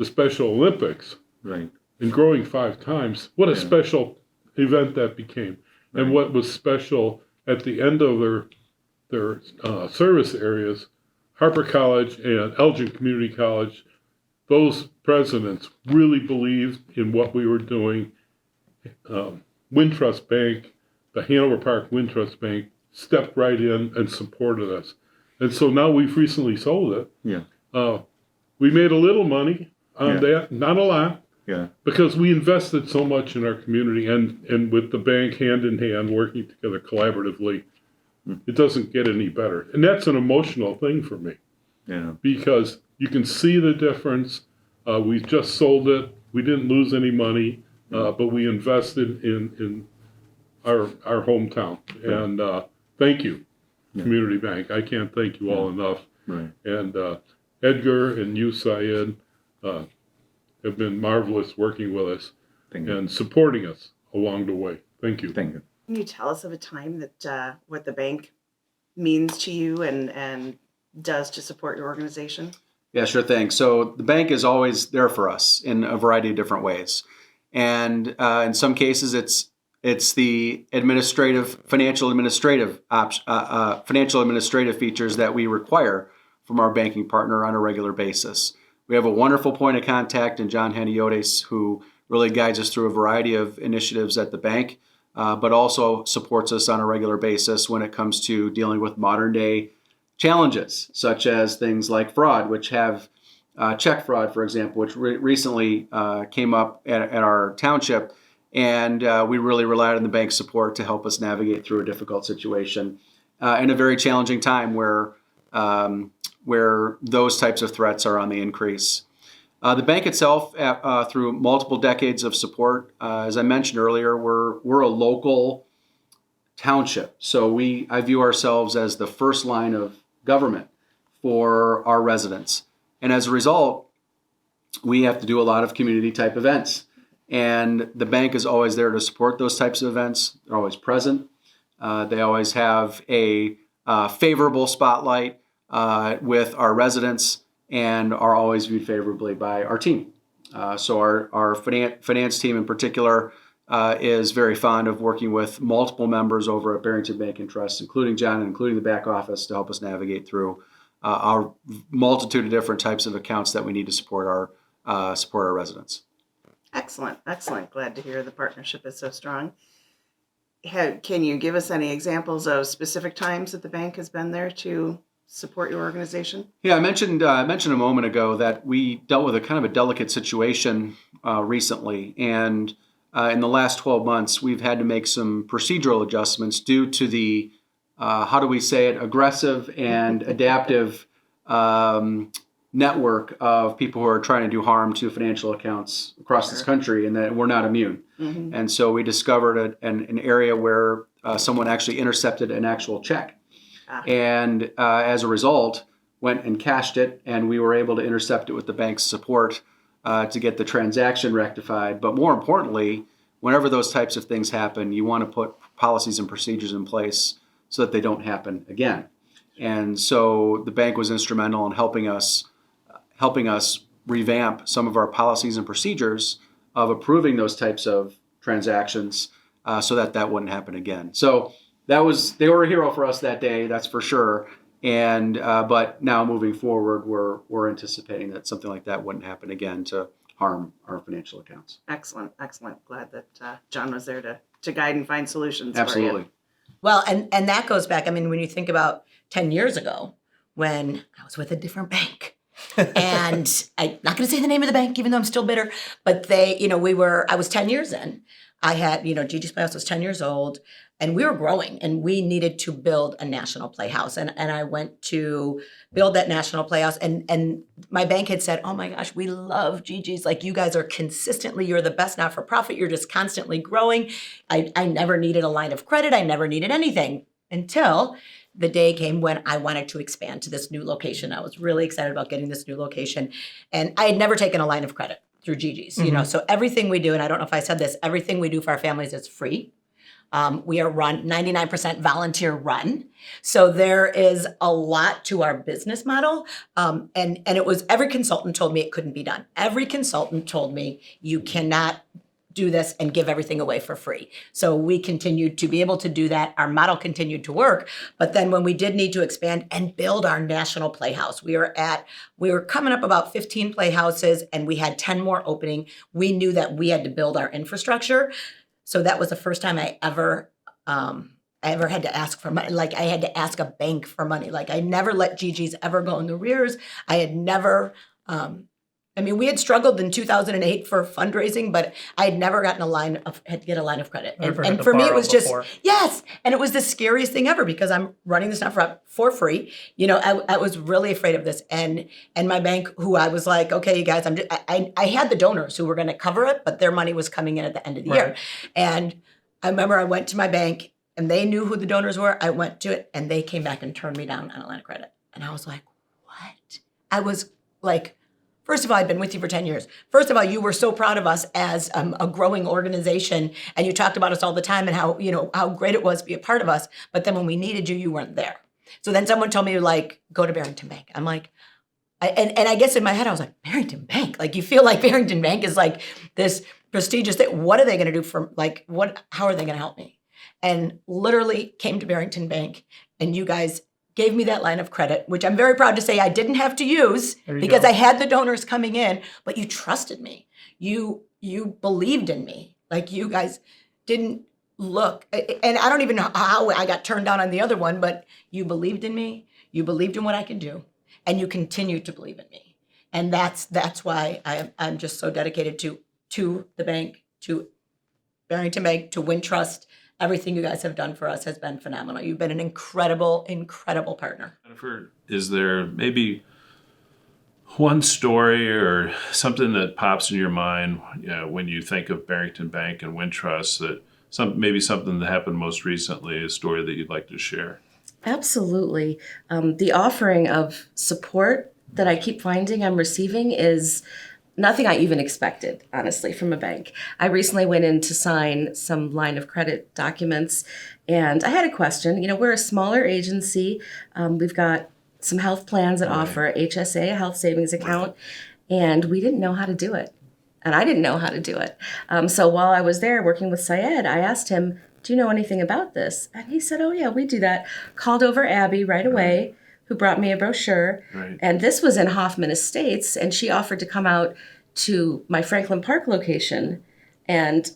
Special Olympics, right, and growing 5 times. What a special event that became, right. And what was special at the end of their service areas, Harper College and Elgin Community College, those presidents really believed in what we were doing. Wintrust Bank, the Hanover Park Wintrust Bank, stepped right in and supported us. And so now we've recently sold it. Yeah. We made a little money on that, not a lot. Yeah. Because we invested so much in our community and with the bank hand in hand, working together collaboratively, it doesn't get any better. And that's an emotional thing for me. Yeah. Because you can see the difference. We just sold it. We didn't lose any money, but we invested in our hometown. And thank you, Community Bank. I can't thank you all enough. Right. And Edgar and you, Syed, have been marvelous working with us and supporting us along the way. Thank you. Thank you. Can you tell us of a time that what the bank means to you and does to support your organization? Yeah, sure thing. So the bank is always there for us in a variety of different ways. And in some cases, it's the financial administrative features that we require from our banking partner on a regular basis. We have a wonderful point of contact in John Haniotis, who really guides us through a variety of initiatives at the bank, but also supports us on a regular basis when it comes to dealing with modern day challenges, such as things like fraud, which have check fraud, for example, which recently came up at our township. And we really relied on the bank's support to help us navigate through a difficult situation in a very challenging time where those types of threats are on the increase. The bank itself, through multiple decades of support, as I mentioned earlier, we're a local township. So I view ourselves as the first line of government for our residents. And as a result, we have to do a lot of community type events. And the bank is always there to support those types of events. They're always present. They always have a favorable spotlight with our residents and are always viewed favorably by our team. So our finance team in particular is very fond of working with multiple members over at Barrington Bank and Trust, including John and including the back office, to help us navigate through our multitude of different types of accounts that we need to support our residents. Excellent, excellent. Glad to hear the partnership is so strong. Can you give us any examples of specific times that the bank has been there to support your organization? Yeah, I mentioned a moment ago that we dealt with a kind of a delicate situation recently, and in the last 12 months, we've had to make some procedural adjustments due to the how do we say it, aggressive and adaptive network of people who are trying to do harm to financial accounts across this country, and that we're not immune. Mm-hmm. And so we discovered an area where someone actually intercepted an actual check. And as a result, went and cashed it, and we were able to intercept it with the bank's support to get the transaction rectified. But more importantly, whenever those types of things happen, you want to put policies and procedures in place so that they don't happen again. And so the bank was instrumental in helping us revamp some of our policies and procedures of approving those types of transactions so that wouldn't happen again. So they were a hero for us that day, that's for sure. And but now moving forward, we're anticipating that something like that wouldn't happen again to harm our financial accounts. Excellent, excellent. Glad that John was there to guide and find solutions. Absolutely. For you. Well, and that goes back, I mean, when you think about 10 years ago, when I was with a different bank, and I'm not going to say the name of the bank, even though I'm still bitter, but they, I was 10 years in. I had, Gigi's Playhouse was 10 years old, and we were growing, and we needed to build a national playhouse. And I went to build that national playhouse, and my bank had said, oh my gosh, we love Gigi's. Like, you guys are consistently, you're the best not-for-profit. You're just constantly growing. I never needed a line of credit. I never needed anything until the day came when I wanted to expand to this new location. I was really excited about getting this new location. And I had never taken a line of credit through Gigi's, so everything we do, and I don't know if I said this, everything we do for our families is free. We are run 99% volunteer run. So there is a lot to our business model. And it was, every consultant told me it couldn't be done. Every consultant told me you cannot do this and give everything away for free. So we continued to be able to do that. Our model continued to work. But then when we did need to expand and build our national playhouse, we were coming up about 15 playhouses, and we had 10 more opening. We knew that we had to build our infrastructure. So that was the first time I ever had to ask for money. Like, I had to ask a bank for money. Like, I never let Gigi's ever go in the rears. I had never, we had struggled in 2008 for fundraising, but I had never had to get a line of credit. And for me, it was just, yes. And it was the scariest thing ever, because I'm running this nonprofit for free. I was really afraid of this. And my bank, who I was like, okay, you guys, I had the donors who were going to cover it, but their money was coming in at the end of the year. And I remember I went to my bank, and they knew who the donors were. I went to it, and they came back and turned me down on a line of credit. And I was like, what? I was like, first of all, I've been with you for 10 years. First of all, you were so proud of us as a growing organization, and you talked about us all the time and how great it was to be a part of us. But then when we needed you, you weren't there. So then someone told me, like, go to Barrington Bank. I'm like, and I guess in my head I was like, Barrington Bank? Like, you feel like Barrington Bank is like this prestigious thing. What are they going to do for, like, how are they going to help me? And literally came to Barrington Bank, and you guys gave me that line of credit, which I'm very proud to say I didn't have to use because I had the donors coming in, but you trusted me. You believed in me. Like, you guys didn't look, and I don't even know how I got turned down on the other one, but you believed in me. You believed in what I could do, and you continue to believe in me. And that's why I'm just so dedicated to the bank, to Barrington Bank, to Wintrust. Everything you guys have done for us has been phenomenal. You've been an incredible, incredible partner. Jennifer, is there maybe one story or something that pops in your mind when you think of Barrington Bank and Wintrust, that something that happened most recently, a story that you'd like to share? Absolutely. The offering of support that I keep finding I'm receiving is nothing I even expected, honestly, from a bank. I recently went in to sign some line of credit documents, and I had a question. You know, we're a smaller agency. We've got some health plans that offer HSA, a health savings account, and we didn't know how to do it. And I didn't know how to do it. So while I was there working with Syed, I asked him, do you know anything about this? And he said, oh yeah, we do that. Called over Abby right away, who brought me a brochure. Right. And this was in Hoffman Estates, and she offered to come out to my Franklin Park location. And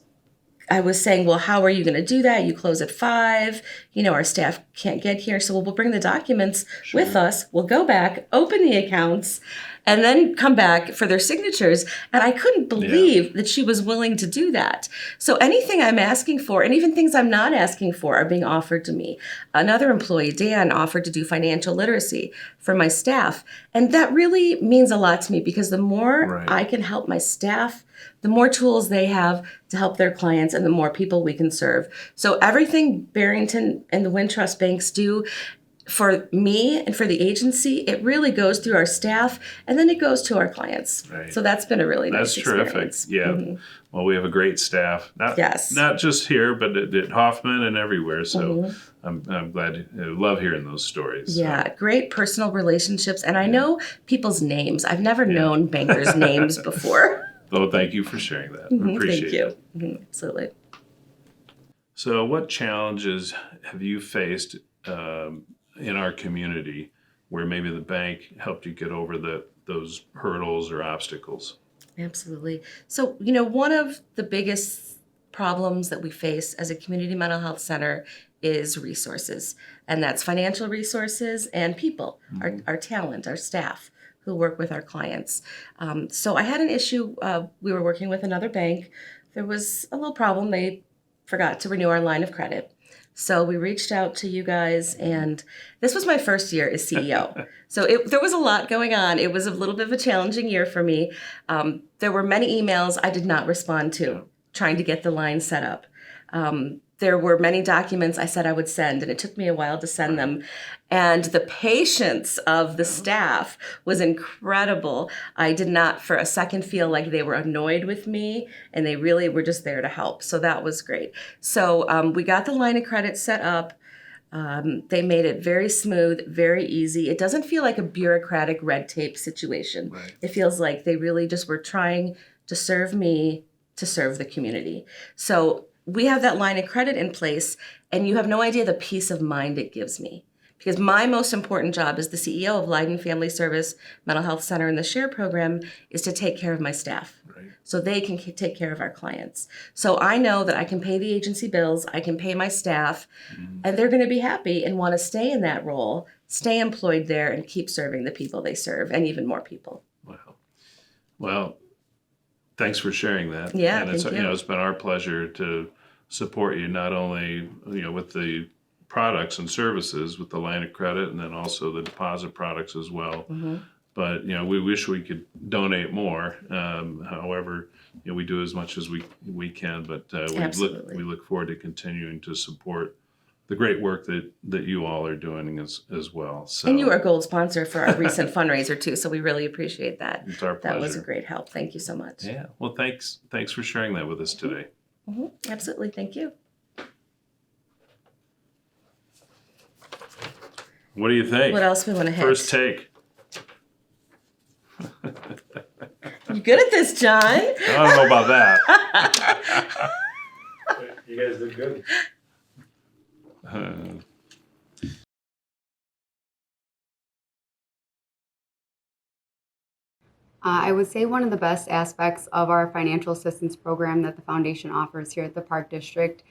I was saying, well, how are you going to do that? You close at 5. You know, our staff can't get here. So we'll bring the documents with us. We'll go back, open the accounts, and then come back for their signatures. And I couldn't believe that she was willing to do that. So anything I'm asking for, and even things I'm not asking for, are being offered to me. Another employee, Dan, offered to do financial literacy for my staff. And that really means a lot to me, because the more I can help my staff, the more tools they have to help their clients, and the more people we can serve. So everything Barrington and the Wintrust banks do for me and for the agency, it really goes through our staff, and then it goes to our clients. Right. So that's been a really nice experience. Terrific. Yeah. Well, we have a great staff. Not just here, but at Hoffman and everywhere. So I'm glad. I love hearing those stories. Yeah, great personal relationships, and I know people's names. I've never known bankers' names before. Well, thank you for sharing that. I appreciate it. Thank you. Absolutely. So, what challenges have you faced in our community where maybe the bank helped you get over those hurdles or obstacles? Absolutely. So, you know, one of the biggest problems that we face as a community mental health center is resources, and that's financial resources and people, our talent, our staff who work with our clients. So I had an issue. We were working with another bank. There was a little problem. They forgot to renew our line of credit. So we reached out to you guys, and this was my first year as CEO. So there was a lot going on. It was a little bit of a challenging year for me. There were many emails I did not respond to, trying to get the line set up. There were many documents I said I would send, and it took me a while to send them. And the patience of the staff was incredible. I did not for a second feel like they were annoyed with me, and they really were just there to help. So that was great. So we got the line of credit set up. They made it very smooth, very easy. It doesn't feel like a bureaucratic red tape situation. Right. It feels like they really just were trying to serve me, to serve the community. So we have that line of credit in place, and you have no idea the peace of mind it gives me. Because my most important job as the CEO of Leyden Family Service Mental Health Center and the SHARE program is to take care of my staff. Right. So they can take care of our clients. So I know that I can pay the agency bills, I can pay my staff, and they're going to be happy and want to stay in that role, stay employed there, and keep serving the people they serve, and even more people. Wow. Well, thanks for sharing that. Yeah, and it's thank you. It's been our pleasure to support you not only with the products and services with the line of credit, and then also the deposit products as well. But we wish we could donate more. However, we do as much as we can. But we look forward to continuing to support the great work that you all are doing as well. So, And you were a gold sponsor for our recent fundraiser too, so we really appreciate that. It's our pleasure. That was a great help. Thank you so much. Yeah. Well, thanks for sharing that with us today. Absolutely. Thank you. What do you think? What else we want to hit? First take. You good at this, John? I don't know about that. You guys did good. I would say one of the best aspects of our financial assistance program that the foundation offers here at the Park District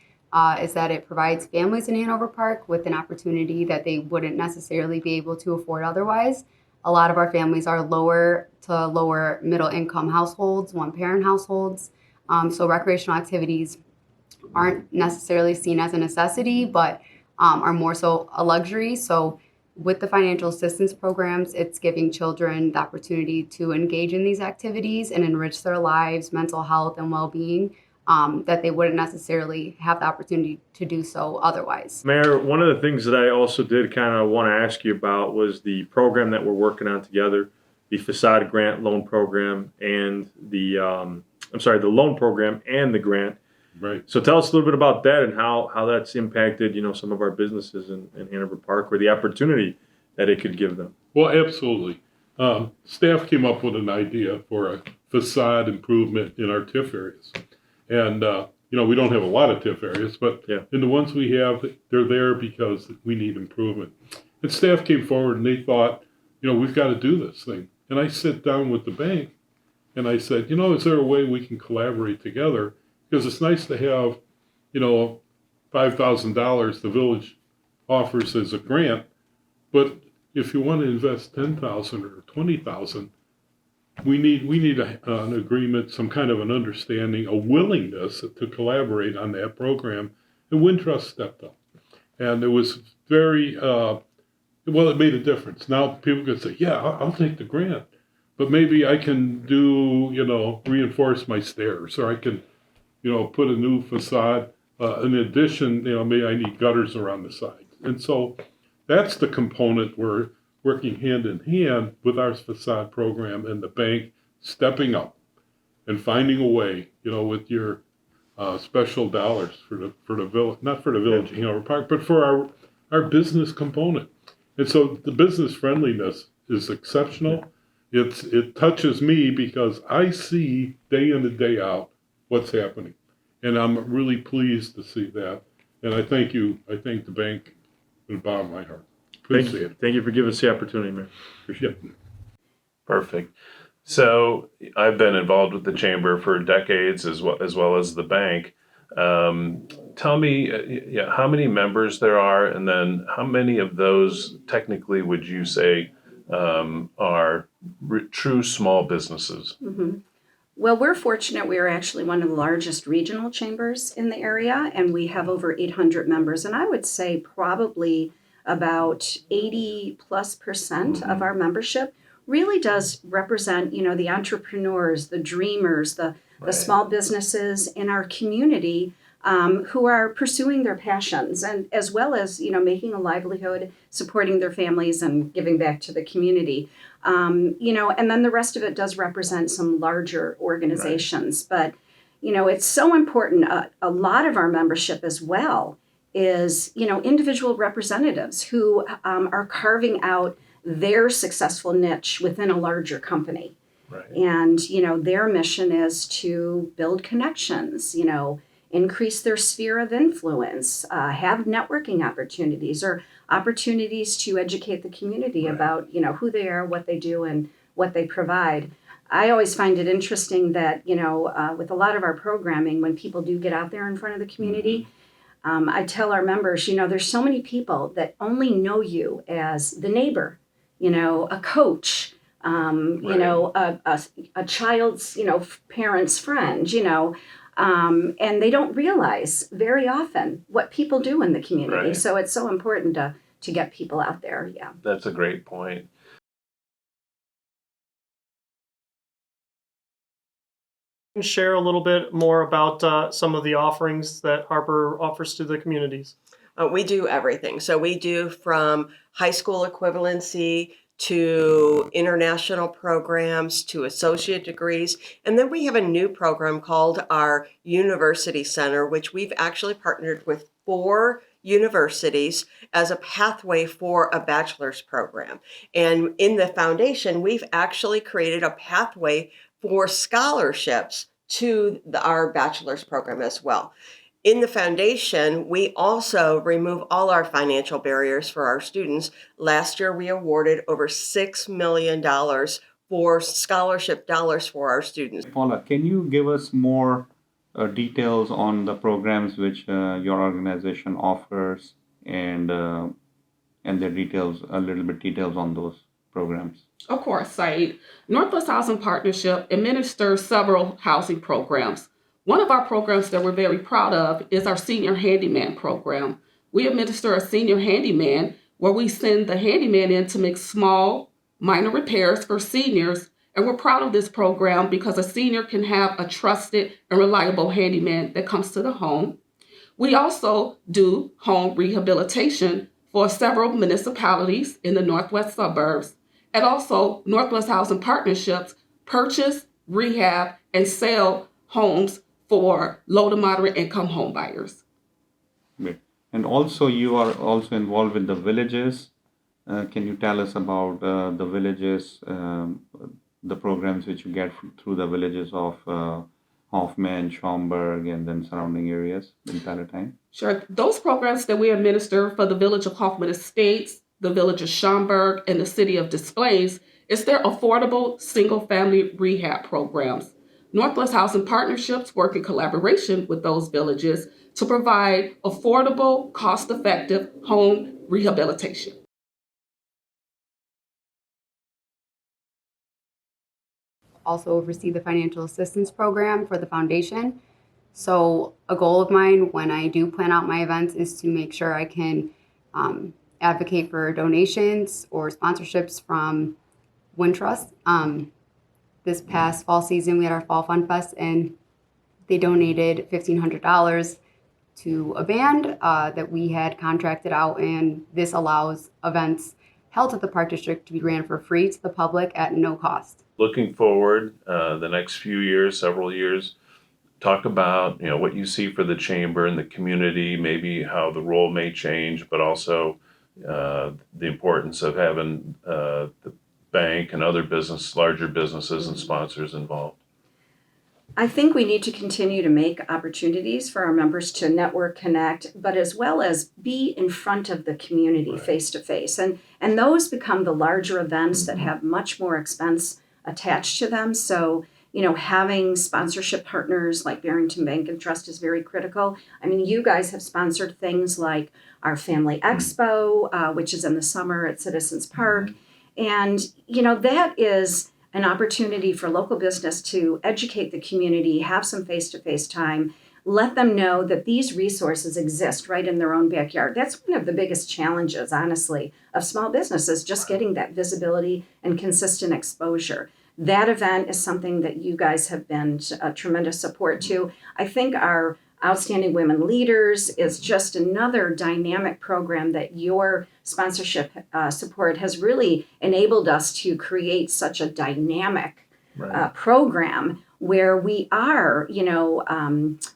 is that it provides families in Hanover Park with an opportunity that they wouldn't necessarily be able to afford otherwise. A lot of our families are lower to lower middle income households, one-parent households. So recreational activities aren't necessarily seen as a necessity, but are more so a luxury. So with the financial assistance programs, it's giving children the opportunity to engage in these activities and enrich their lives, mental health, and well-being that they wouldn't necessarily have the opportunity to do so otherwise. Mayor, one of the things that I also did kind of want to ask you about was the program that we're working on together the facade grant loan program and the loan program and the grant. Right. So tell us a little bit about that and how that's impacted, some of our businesses in Hanover Park, or the opportunity that it could give them. Well, absolutely. Staff came up with an idea for a facade improvement in our TIF areas. And, we don't have a lot of TIF areas, but in the ones we have, they're there because we need improvement. And staff came forward and they thought, we've got to do this thing. And I sit down with the bank and I said, is there a way we can collaborate together? Because it's nice to have, $5,000 the village offers as a grant, but if you want to invest $10,000 or $20,000, we need an agreement, some kind of an understanding, a willingness to collaborate on that program. And Wintrust stepped up, and it was very it made a difference. Now people can say, "Yeah, I'll take the grant, but maybe I can do reinforce my stairs, or I can." Put a new facade. In addition, maybe I need gutters around the sides. And so that's the component we're working hand in hand with our facade program and the bank stepping up and finding a way, with your special dollars for the village, not for the village of Hanover Park, but for our business component. And so the business friendliness is exceptional. It touches me because I see day in and day out what's happening. And I'm really pleased to see that. And I thank you. I thank the bank from the bottom of my heart. Thank you for giving us the opportunity, man. Appreciate it. Perfect. So I've been involved with the chamber for decades as well as the bank. Tell me how many members there are, and then how many of those technically would you say are true small businesses? Mm-hmm. Well, we're fortunate. We are actually one of the largest regional chambers in the area, and we have over 800 members. And I would say probably about 80+% of our membership really does represent, the entrepreneurs, the dreamers, the small businesses in our community who are pursuing their passions, and as well as, making a livelihood, supporting their families, and giving back to the community. And then the rest of it does represent some larger organizations. But, it's so important. A lot of our membership as well is, individual representatives who are carving out their successful niche within a larger company. Right. And, their mission is to build connections, increase their sphere of influence, have networking opportunities, or opportunities to educate the community about, who they are, what they do, and what they provide. I always find it interesting that, with a lot of our programming, when people do get out there in front of the community, I tell our members, there's so many people that only know you as the neighbor, a coach, a child's, parent's friend, and they don't realize very often what people do in the community. Right. So it's so important to get people out there. Yeah. That's a great point. Share a little bit more about some of the offerings that Harper offers to the communities. We do everything. So we do from high school equivalency to international programs to associate degrees. And then we have a new program called our University Center, which we've actually partnered with 4 universities as a pathway for a bachelor's program. And in the foundation, we've actually created a pathway for scholarships to our bachelor's program as well. In the foundation, we also remove all our financial barriers for our students. Last year, we awarded over $6 million for scholarship dollars for our students. Paula, can you give us more details on the programs which your organization offers, and the details, a little bit details on those programs? Of course, Saeed. Northwest Housing Partnership administers several housing programs. One of our programs that we're very proud of is our Senior Handyman program. We administer a senior handyman where we send the handyman in to make small, minor repairs for seniors. And we're proud of this program because a senior can have a trusted and reliable handyman that comes to the home. We also do home rehabilitation for several municipalities in the northwest suburbs, And also, Northwest Housing Partnerships purchase, rehab, and sell homes for low to moderate income home buyers. Great. And also, you are also involved with the villages. Can you tell us about the villages, the programs which you get through the villages of Hoffman, Schaumburg, and then surrounding areas in Palatine? Sure. Those programs that we administer for the village of Hoffman Estates, the village of Schaumburg, and the city of Des Plaines is their affordable single-family rehab programs. Northwest Housing Partnerships work in collaboration with those villages to provide affordable, cost-effective home rehabilitation. Also oversee the financial assistance program for the foundation. So a goal of mine when I do plan out my events is to make sure I can advocate for donations or sponsorships from Wintrust. This past fall season, we had our Fall Fun Fest, and they donated $1,500 to a band that we had contracted out, and this allows events held at the Park District to be ran for free to the public at no cost. Looking forward, the next few years, several years, talk about what you see for the chamber and the community, maybe how the role may change, but also the importance of having the bank and other larger businesses and sponsors involved. I think we need to continue to make opportunities for our members to network, connect, but as well as be in front of the community face to face. And those become the larger events that have much more expense attached to them. So, having sponsorship partners like Barrington Bank and Trust is very critical. I mean, you guys have sponsored things like our Family Expo, which is in the summer at Citizens Park. And, that is an opportunity for local business to educate the community, have some face-to-face time, let them know that these resources exist right in their own backyard. That's one of the biggest challenges, honestly, of small businesses, just getting that visibility and consistent exposure. That event is something that you guys have been a tremendous support to. I think our Outstanding Women Leaders is just another dynamic program that your sponsorship support has really enabled us to create such a dynamic program where we are,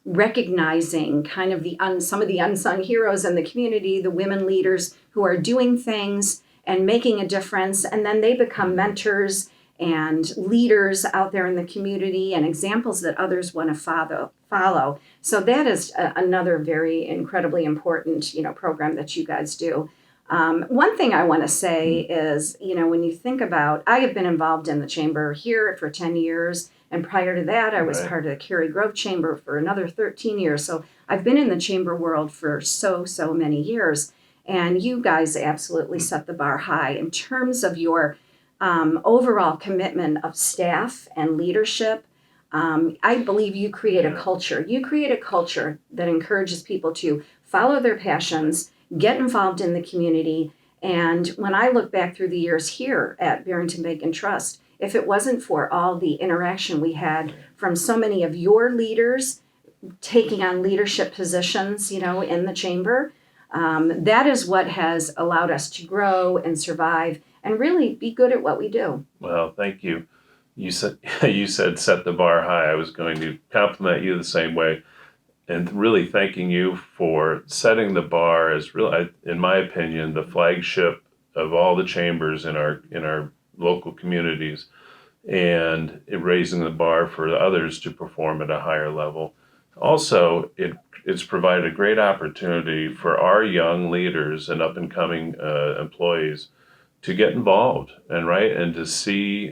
recognizing kind of some of the unsung heroes in the community, the women leaders who are doing things and making a difference, and then they become mentors and leaders out there in the community and examples that others want to follow. So that is another very incredibly important, program that you guys do. One thing I want to say is, when you think about, I have been involved in the chamber here for 10 years. And prior to that, I was part of the Cary Grove Chamber for another 13 years. So I've been in the chamber world for so many years. And you guys absolutely set the bar high in terms of your overall commitment of staff and leadership. I believe you create a culture. You create a culture that encourages people to follow their passions, get involved in the community. And when I look back through the years here at Barrington Bank and Trust, if it wasn't for all the interaction we had from so many of your leaders taking on leadership positions, in the chamber, that is what has allowed us to grow and survive and really be good at what we do. Well, thank you. You said set the bar high. I was going to compliment you the same way, and really thanking you for setting the bar as really, in my opinion, the flagship of all the chambers in our local communities, and raising the bar for others to perform at a higher level. Also, it's provided a great opportunity for our young leaders and up and coming employees to get involved and to see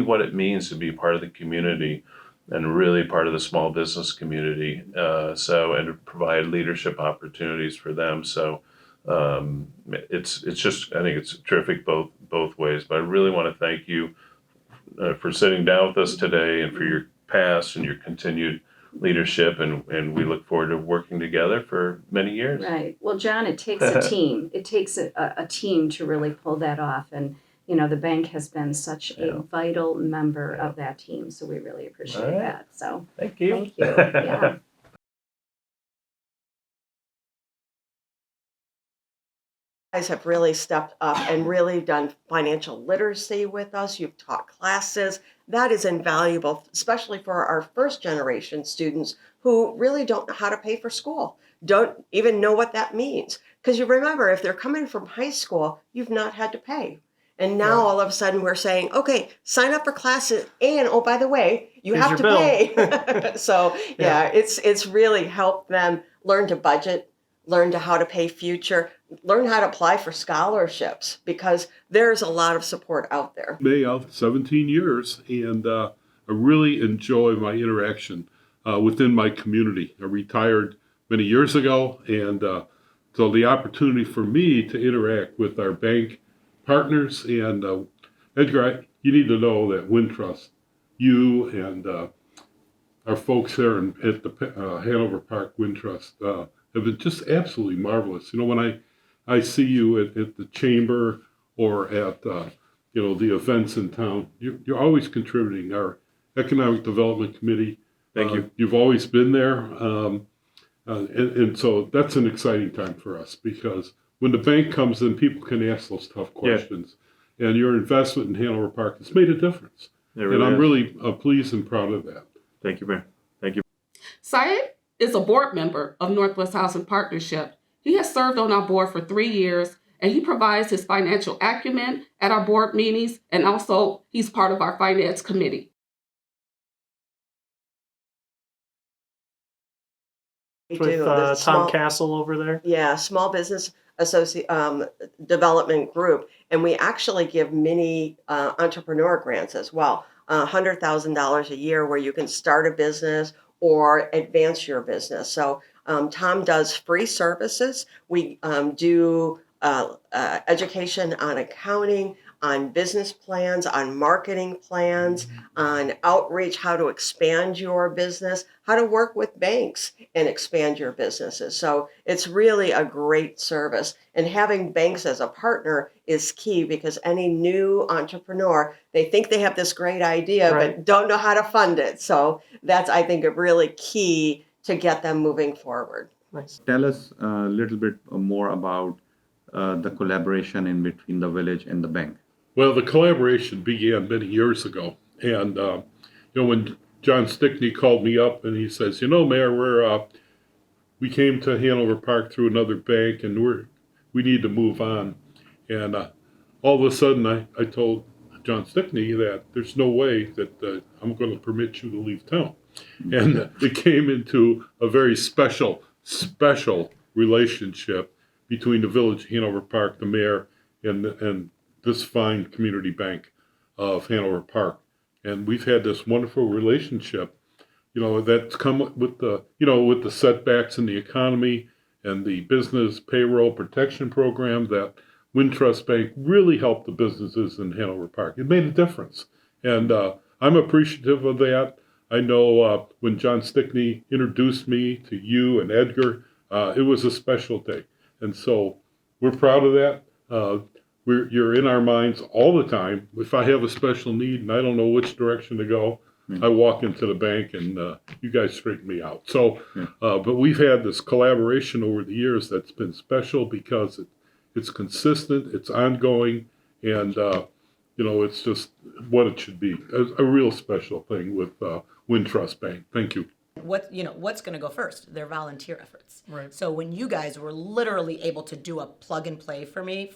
what it means to be part of the community and really part of the small business community. And to provide leadership opportunities for them. So it's just, I think it's terrific both ways. But I really want to thank you for sitting down with us today and for your past and your continued leadership, and we look forward to working together for many years. Right. Well, John, it takes a team. It takes a team to really pull that off. And, the bank has been such a vital member of that team. So we really appreciate that. So thank you. Thank you. Yeah. guys have really stepped up and really done financial literacy with us. You've taught classes. That is invaluable, especially for our first generation students who really don't know how to pay for school, don't even know what that means. Because you remember, if they're coming from high school, you've not had to pay. And now all of a sudden we're saying, okay, sign up for classes, and oh, by the way, you Here's have to your bill. pay. So yeah, it's really helped them learn to budget, learn to how to pay future, learn how to apply for scholarships, because there's a lot of support out there. May of 17 years, and I really enjoy my interaction within my community. I retired many years ago, and so the opportunity for me to interact with our bank partners, and Edgar, you need to know that Wintrust, you and our folks there at the Hanover Park Wintrust have been just absolutely marvelous. You know, when I see you at the chamber or at the events in town, you're always contributing. Our Economic Development Committee, Thank you. You've always been there, and so that's an exciting time for us, because when the bank comes in, people can ask those tough questions, and your investment in Hanover Park has made a difference. Really and I'm is. really pleased and proud of that. Thank you, Mayor. Thank you. Syed is a board member of Northwest Housing Partnership. He has served on our board for 3 years, and he provides his financial acumen at our board meetings, and also he's part of our finance committee. We With do. Tom The small- Castle over there. Yeah, Small Business Development Group, and we actually give mini entrepreneur grants as well, $100,000 a year, where you can start a business or advance your business. So Tom does free services. We do education on accounting, on business plans, on marketing plans, on outreach, how to expand your business, how to work with banks and expand your businesses. So it's really a great service. And having banks as a partner is key, because any new entrepreneur, they think they have this great idea, but don't know how to fund it. So that's, I think, a really key to get them moving forward. Nice. Tell us a little bit more about the collaboration in between the village and the bank. Well, the collaboration began many years ago, and when John Stickney called me up and he says, Mayor, we came to Hanover Park through another bank, and we need to move on. And all of a sudden, I told John Stickney that there's no way that I'm going to permit you to leave town. And it came into a very special relationship between the village of Hanover Park, the mayor, and this fine community bank of Hanover Park. And we've had this wonderful relationship, that's come with the setbacks in the economy and the business payroll protection program that Wintrust Bank really helped the businesses in Hanover Park. It made a difference. And I'm appreciative of that. I know when John Stickney introduced me to you and Edgar, it was a special day. And so we're proud of that. You're in our minds all the time. If I have a special need and I don't know which direction to go, I walk into the bank and you guys straighten me out. So, but we've had this collaboration over the years that's been special, because it's consistent, it's ongoing, and it's just what it should be. A real special thing with Wintrust Bank. Thank you. What's going to go first? Their volunteer efforts. Right. So when you guys were literally able to do a plug and play for me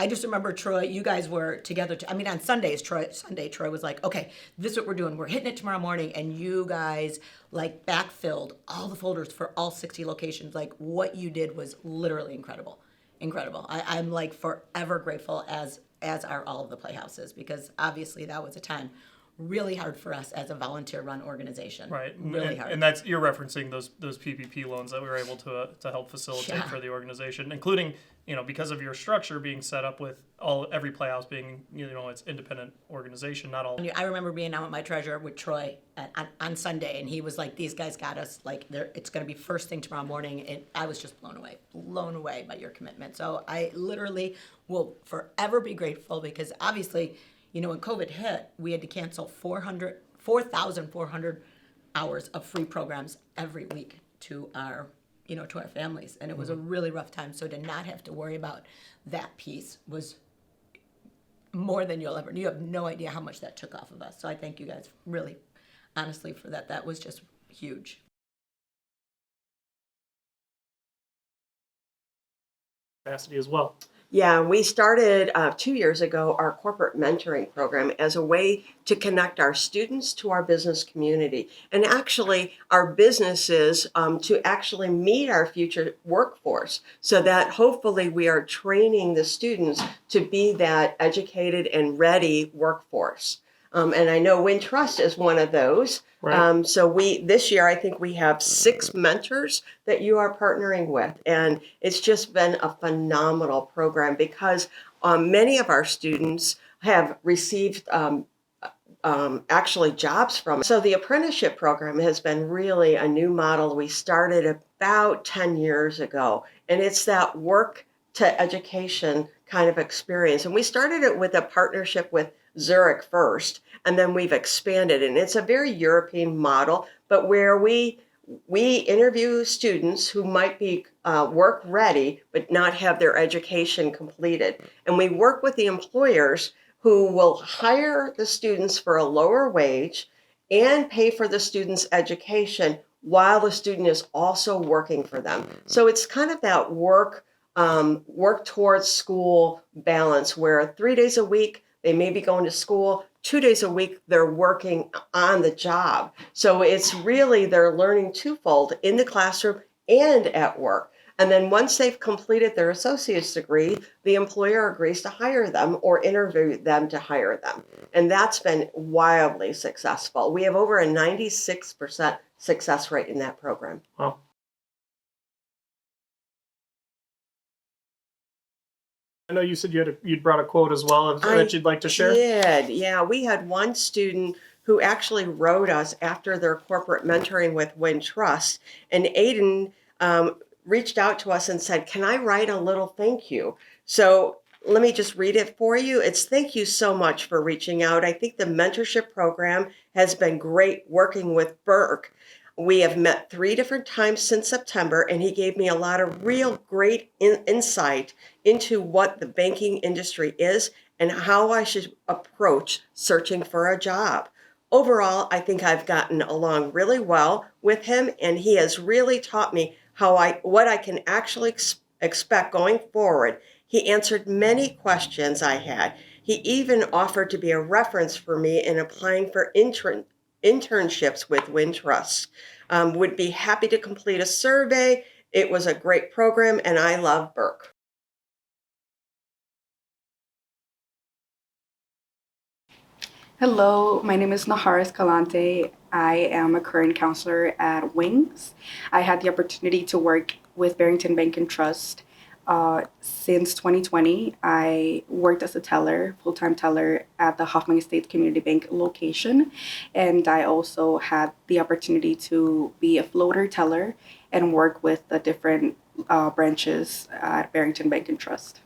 I just remember Troy, you guys were together. On Sunday, Troy was like, okay, this is what we're doing. We're hitting it tomorrow morning. And you guys backfilled all the folders for all 60 locations. What you did was literally incredible. Incredible. I'm forever grateful, as are all of the Playhouses, because obviously that was a time really hard for us as a volunteer-run organization. Right, really hard. And that's, you're referencing those PPP loans that we were able to help facilitate for the organization, including because of your structure being set up with every Playhouse being its independent organization, not all. I remember being out with my treasurer with Troy on Sunday, and he was like, "These guys got us. It's going to be first thing tomorrow morning." And I was just blown away by your commitment. So I literally will forever be grateful, because obviously, when COVID hit, we had to cancel 4,400 hours of free programs every week to our to our families. And it was a really rough time. So to not have to worry about that piece was more than you have no idea how much that took off of us. So I thank you guys really, honestly, for that. That was just huge. Capacity as well. Yeah, we started 2 years ago our corporate mentoring program as a way to connect our students to our business community and actually our businesses to actually meet our future workforce so that hopefully we are training the students to be that educated and ready workforce. And I know Wintrust is one of those. Right. So this year, I think we have 6 mentors that you are partnering with. And it's just been a phenomenal program because many of our students have received actually jobs from it. So the apprenticeship program has been really a new model we started about 10 years ago. And it's that work to education kind of experience. And we started it with a partnership with Zurich first, and then we've expanded. And it's a very European model, but where we interview students who might be work ready, but not have their education completed. And we work with the employers who will hire the students for a lower wage and pay for the student's education while the student is also working for them. So it's kind of that work towards school balance where 3 days a week, they may be going to school, 2 days a week, they're working on the job. So it's really, they're learning twofold in the classroom and at work. And then once they've completed their associate's degree, the employer agrees to hire them or interview them to hire them. And that's been wildly successful. We have over a 96% success rate in that program. Wow. I know you said you'd brought a quote as well that you'd like to share. I did. Yeah, we had one student who actually wrote us after their corporate mentoring with Wintrust, and Aiden reached out to us and said, "Can I write a little thank you?" So let me just read it for you. It's thank you so much for reaching out. I think the mentorship program has been great working with Burke. We have met 3 different times since September, and he gave me a lot of real great insight into what the banking industry is and how I should approach searching for a job. Overall, I think I've gotten along really well with him, and he has really taught me what I can actually expect going forward. He answered many questions I had. He even offered to be a reference for me in applying for internships with Wintrust. Would be happy to complete a survey. It was a great program, and I love Burke. Hello, my name is Nahar Escalante. I am a current counselor at Wings. I had the opportunity to work with Barrington Bank and Trust since 2020. I worked as a teller, full-time teller at the Hoffman Estates Community Bank location, and I also had the opportunity to be a floater teller and work with the different branches at Barrington Bank and Trust.